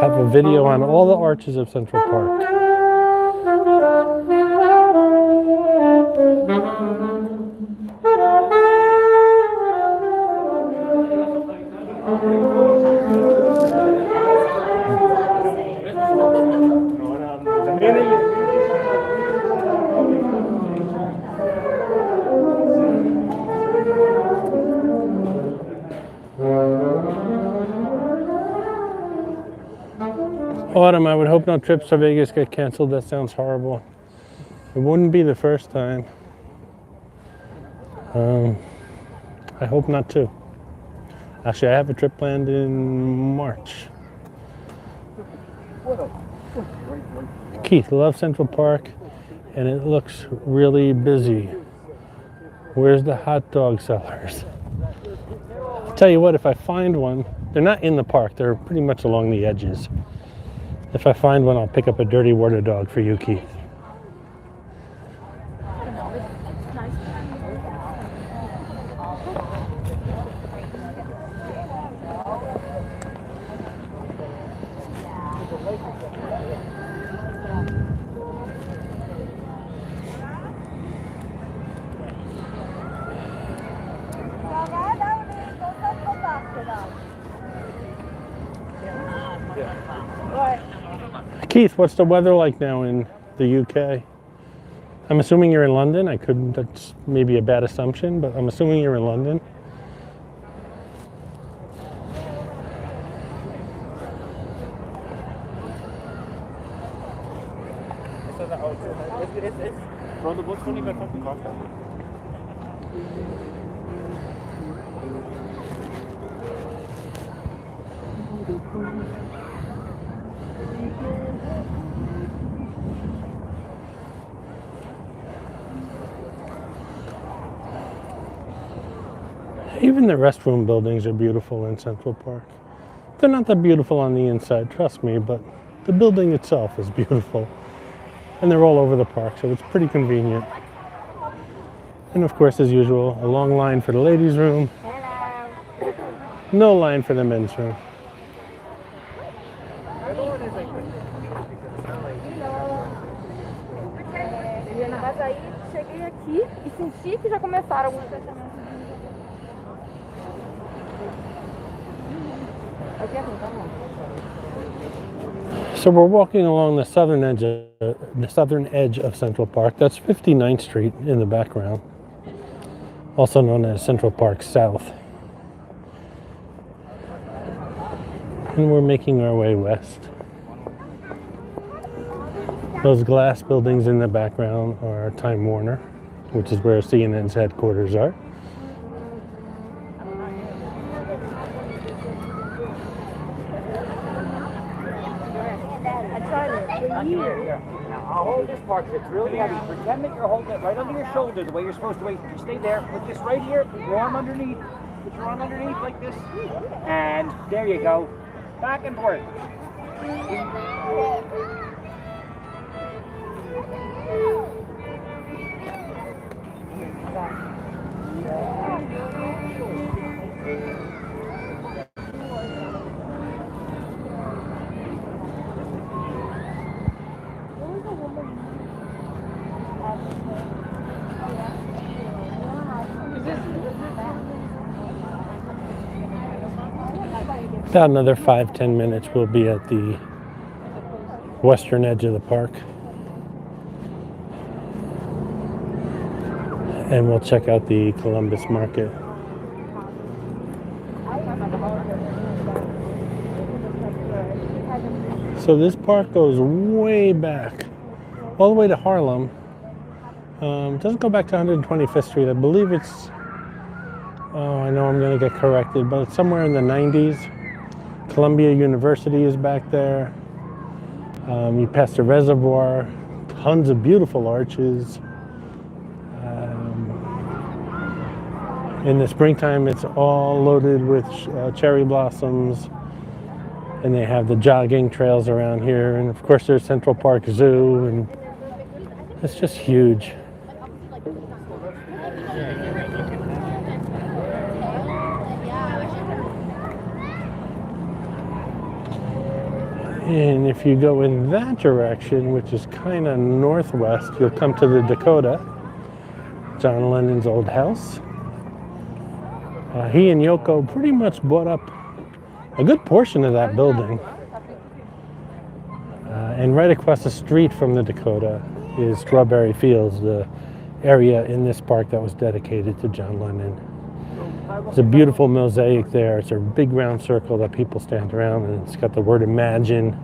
have a video on all the arches of Central Park. Autumn, I would hope no trips to Vegas get canceled. That sounds horrible. It wouldn't be the first time. I hope not too. Actually, I have a trip planned in March. Keith, love Central Park, and it looks really busy. Where's the hot dog sellers? I'll tell you what, if I find one, they're not in the park, they're pretty much along the edges. If I find one, I'll pick up a dirty water dog for you, Keith. Keith, what's the weather like now in the UK? I'm assuming you're in London. That's maybe a bad assumption, but I'm assuming you're in London. Even the restroom buildings are beautiful in Central Park. They're not that beautiful on the inside, trust me, but the building itself is beautiful. And they're all over the park, so it's pretty convenient. And of course, as usual, a long line for the ladies' room. No line for the men's room. Mas aí cheguei aqui e senti que já começaram alguns pensamentos. Aqui é ruim, tá bom. So we're walking along the southern edge of Central Park. That's 59th Street in the background, also known as Central Park South. And we're making our way west. Those glass buildings in the background are Time Warner, which is where CNN's headquarters are. Now, I'll hold this part because it's really heavy. Pretend that you're holding it right under your shoulder the way you're supposed to. You stay there. Put this right here. Put your arm underneath. Put your arm underneath like this. And there you go. Back and forth. About another 5-10 minutes, we'll be at the western edge of the park. And we'll check out the Columbus Market. So this park goes way back, all the way to Harlem. It doesn't go back to 125th Street. I believe it's, oh, I know I'm going to get corrected, but it's somewhere in the 90s. Columbia University is back there. You pass the reservoir, tons of beautiful arches. In the springtime, it's all loaded with cherry blossoms. And they have the jogging trails around here. And of course, there's Central Park Zoo, and it's just huge. And if you go in that direction, which is kind of northwest, you'll come to the Dakota, John Lennon's old house. He and Yoko pretty much bought up a good portion of that building. And right across the street from the Dakota is Strawberry Fields, the area in this park that was dedicated to John Lennon. There's a beautiful mosaic there. It's a big round circle that people stand around, and it's got the word Imagine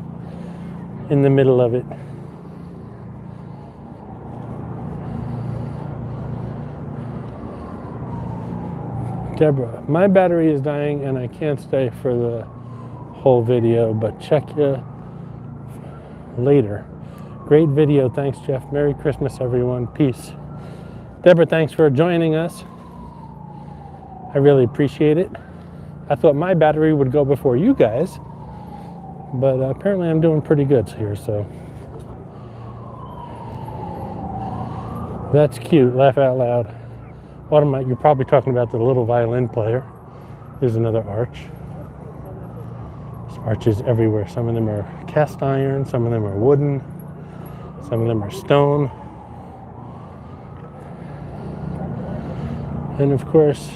in the middle of it. Deborah, my battery is dying and I can't stay for the whole video, but check you later. Great video. Thanks, Jeff. Merry Christmas, everyone. Peace. Deborah, thanks for joining us. I really appreciate it. I thought my battery would go before you guys, but apparently I'm doing pretty good here, so. That's cute. Laugh out loud. You're probably talking about the little violin player. There's another arch. There's arches everywhere. Some of them are cast iron, some of them are wooden, some of them are stone. And of course,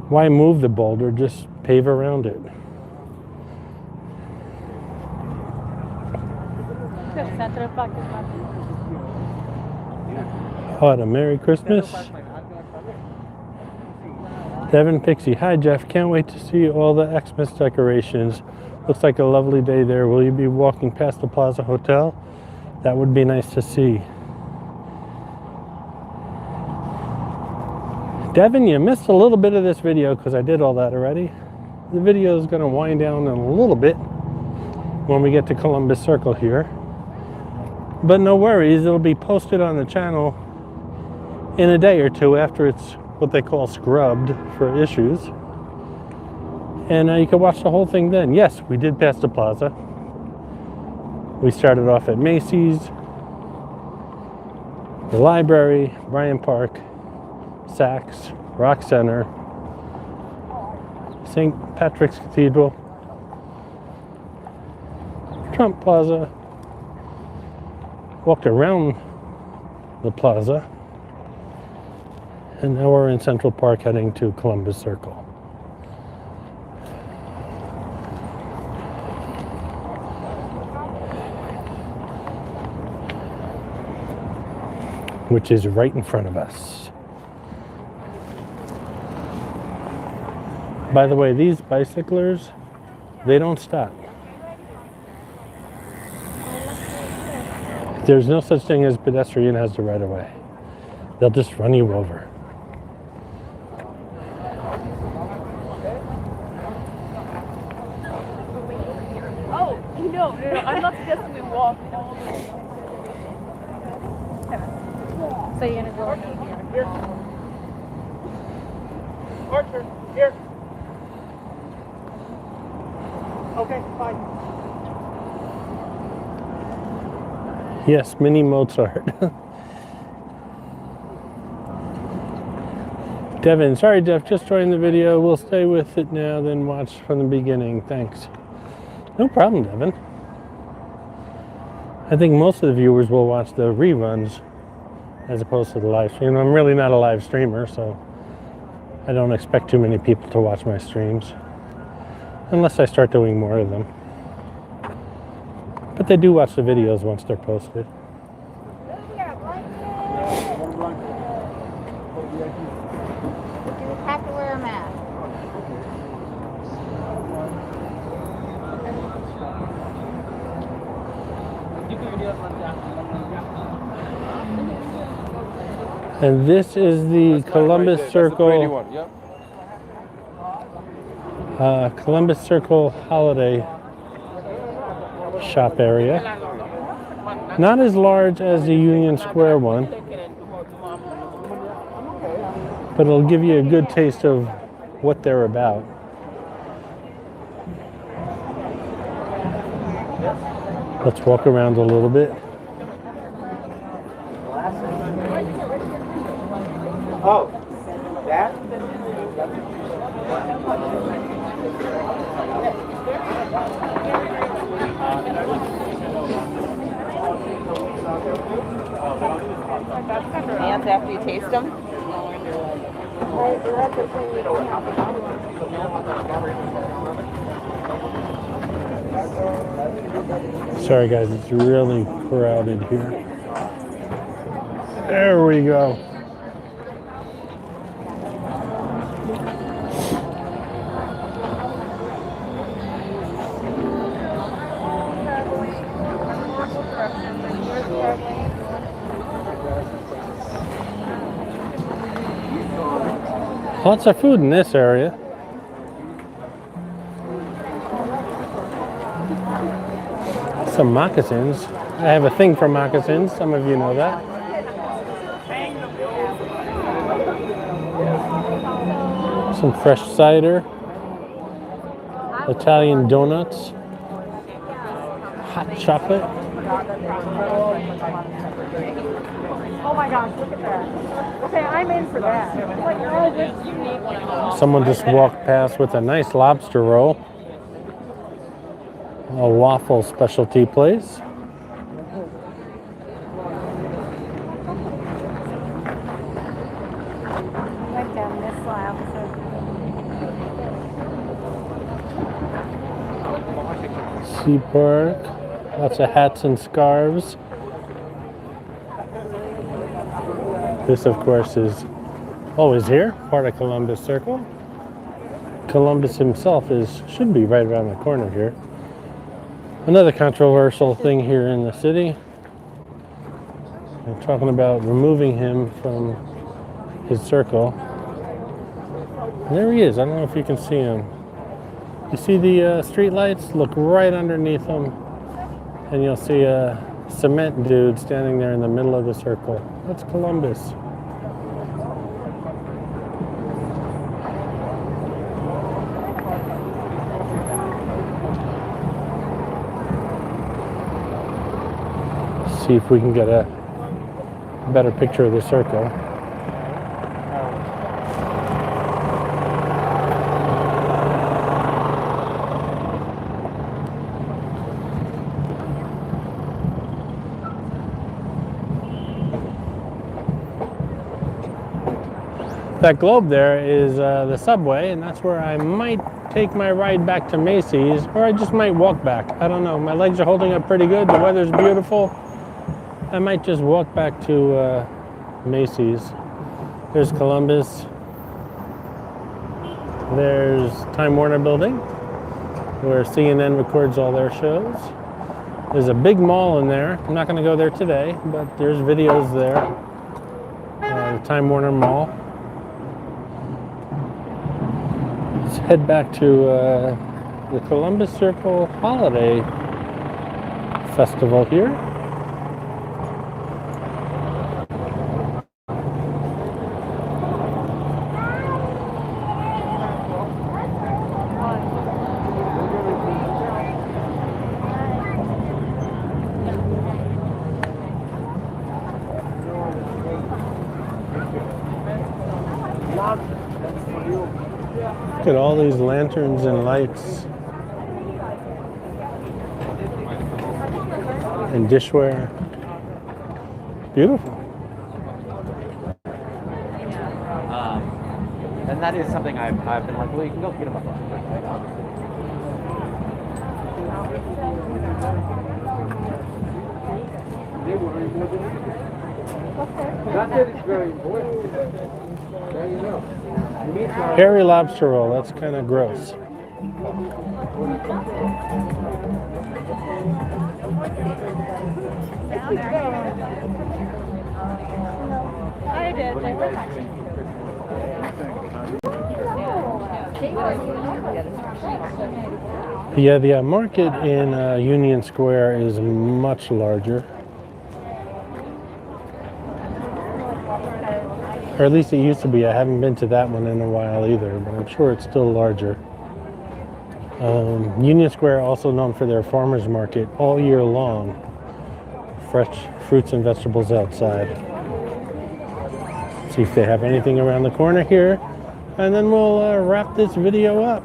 why move the boulder? Just pave around it. What a Merry Christmas. Devin Pixie, hi Jeff, can't wait to see all the Xmas decorations. Looks like a lovely day there. Will you be walking past the Plaza Hotel? That would be nice to see. Devin, you missed a little bit of this video because I did all that already. The video is going to wind down in a little bit when we get to Columbus Circle here. But no worries, it'll be posted on the channel in a day or two after it's what they call scrubbed for issues. And you can watch the whole thing then. Yes, we did pass the plaza. We started off at Macy's, the library, Bryant Park, Saks, Rock Center, St. Patrick's Cathedral, Trump Plaza, walked around the plaza, and now we're in Central Park heading to Columbus Circle. Which is right in front of us. By the way, these bicyclers, they don't stop. There's no such thing as pedestrian has the right of way. They'll just run you over. Oh, no, I'm not suggesting we walk. So you're gonna go Here. Archer, here. Okay, fine. Yes, mini Mozart. Devin, sorry Jeff, just joined the video. We'll stay with it now, then watch from the beginning. Thanks. No problem, Devin. I think most of the viewers will watch the reruns as opposed to the live stream. I'm really not a live streamer, so I don't expect too many people to watch my streams unless I start doing more of them. But they do watch the videos once they're posted. You have to wear a mask. And this is the Columbus Circle, Columbus Circle holiday shop area. Not as large as the Union Square one, but it'll give you a good taste of what they're about. Let's walk around a little bit. Oh, that? Hands after you taste them. Sorry guys, it's really crowded here. There we go. Lots of food in this area. Some moccasins. I have a thing for moccasins. Some of you know that. Some fresh cider. Italian donuts. Hot chocolate. Oh my gosh, look at that. Okay, I'm in for that. It's like you're all rich. Someone just walked past with a nice lobster roll. A waffle specialty place. Went down this slab. Sea Park. Lots of hats and scarves. This, of course, is always here, part of Columbus Circle. Columbus himself should be right around the corner here. Another controversial thing here in the city. They're talking about removing him from his circle. And there he is. I don't know if you can see him. You see the street lights? Look right underneath them, and you'll see a cement dude standing there in the middle of the circle. That's Columbus. See if we can get a better picture of the circle. That globe there is the subway, and that's where I might take my ride back to Macy's, or I just might walk back. I don't know. My legs are holding up pretty good. The weather's beautiful. I might just walk back to Macy's. There's Columbus. There's Time Warner Building, where CNN records all their shows. There's a big mall in there. I'm not going to go there today, but there's videos there. The Time Warner Mall. Let's head back to the Columbus Circle Holiday Festival here. Look at all these lanterns and lights and dishware. Beautiful. And that is something I've been like, well, you can go get them a phone. Not that it's very important. There you know. Hairy lobster roll, that's kind of gross. I did. Yeah, the market in Union Square is much larger. Or at least it used to be. I haven't been to that one in a while either, but I'm sure it's still larger. Union Square, also known for their farmers market all year long. Fresh fruits and vegetables outside. See if they have anything around the corner here, and then we'll wrap this video up.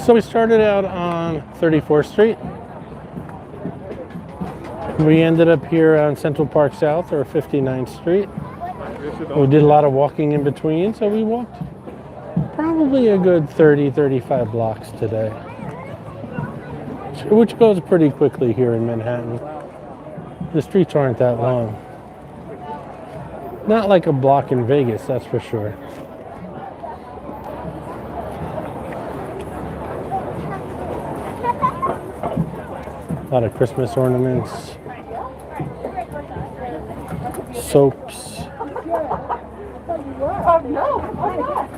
So we started out on 34th Street. We ended up here on Central Park South, or 59th Street. We did a lot of walking in between, so we walked probably a good 30-35 blocks today, which goes pretty quickly here in Manhattan. The streets aren't that long. Not like a block in Vegas, that's for sure. A lot of Christmas ornaments, soaps. Oh, no. Why not?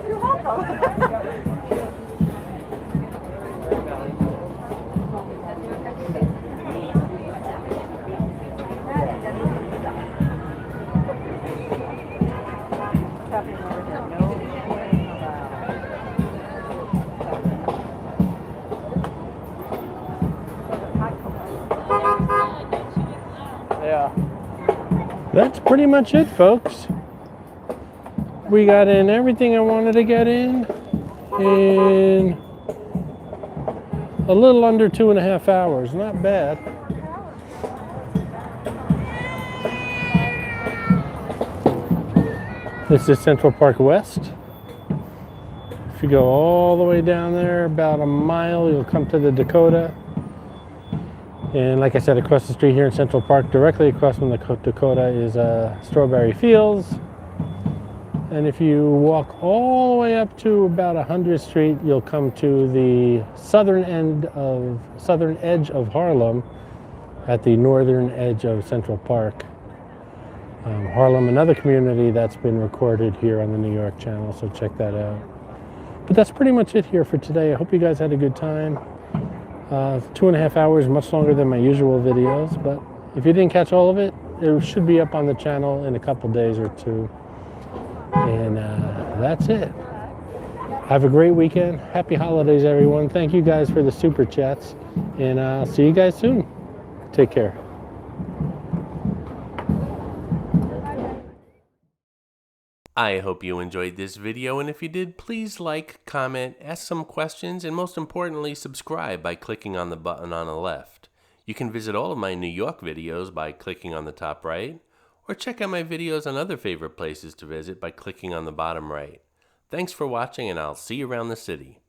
You're welcome. That's pretty much it, folks. We got in everything I wanted to get in a little under 2.5 hours. Not bad. This is Central Park West. If you go all the way down there, about a mile, you'll come to the Dakota. And like I said, across the street here in Central Park, directly across from the Dakota, is Strawberry Fields. And if you walk all the way up to about 100th Street, you'll come to the southern edge of Harlem, at the northern edge of Central Park. Harlem, another community that's been recorded here on the New York channel, so check that out. But that's pretty much it here for today. I hope you guys had a good time. 2.5 hours, much longer than my usual videos, but if you didn't catch all of it, it should be up on the channel in a couple days or two. And that's it. Have a great weekend. Happy holidays, everyone. Thank you guys for the super chats. And I'll see you guys soon. Take care. I hope you enjoyed this video, and if you did, please like, comment, ask some questions, and most importantly, subscribe by clicking on the button on the left. You can visit all of my New York videos by clicking on the top right, or check out my videos on other favorite places to visit by clicking on the bottom right. Thanks for watching, and I'll see you around the city.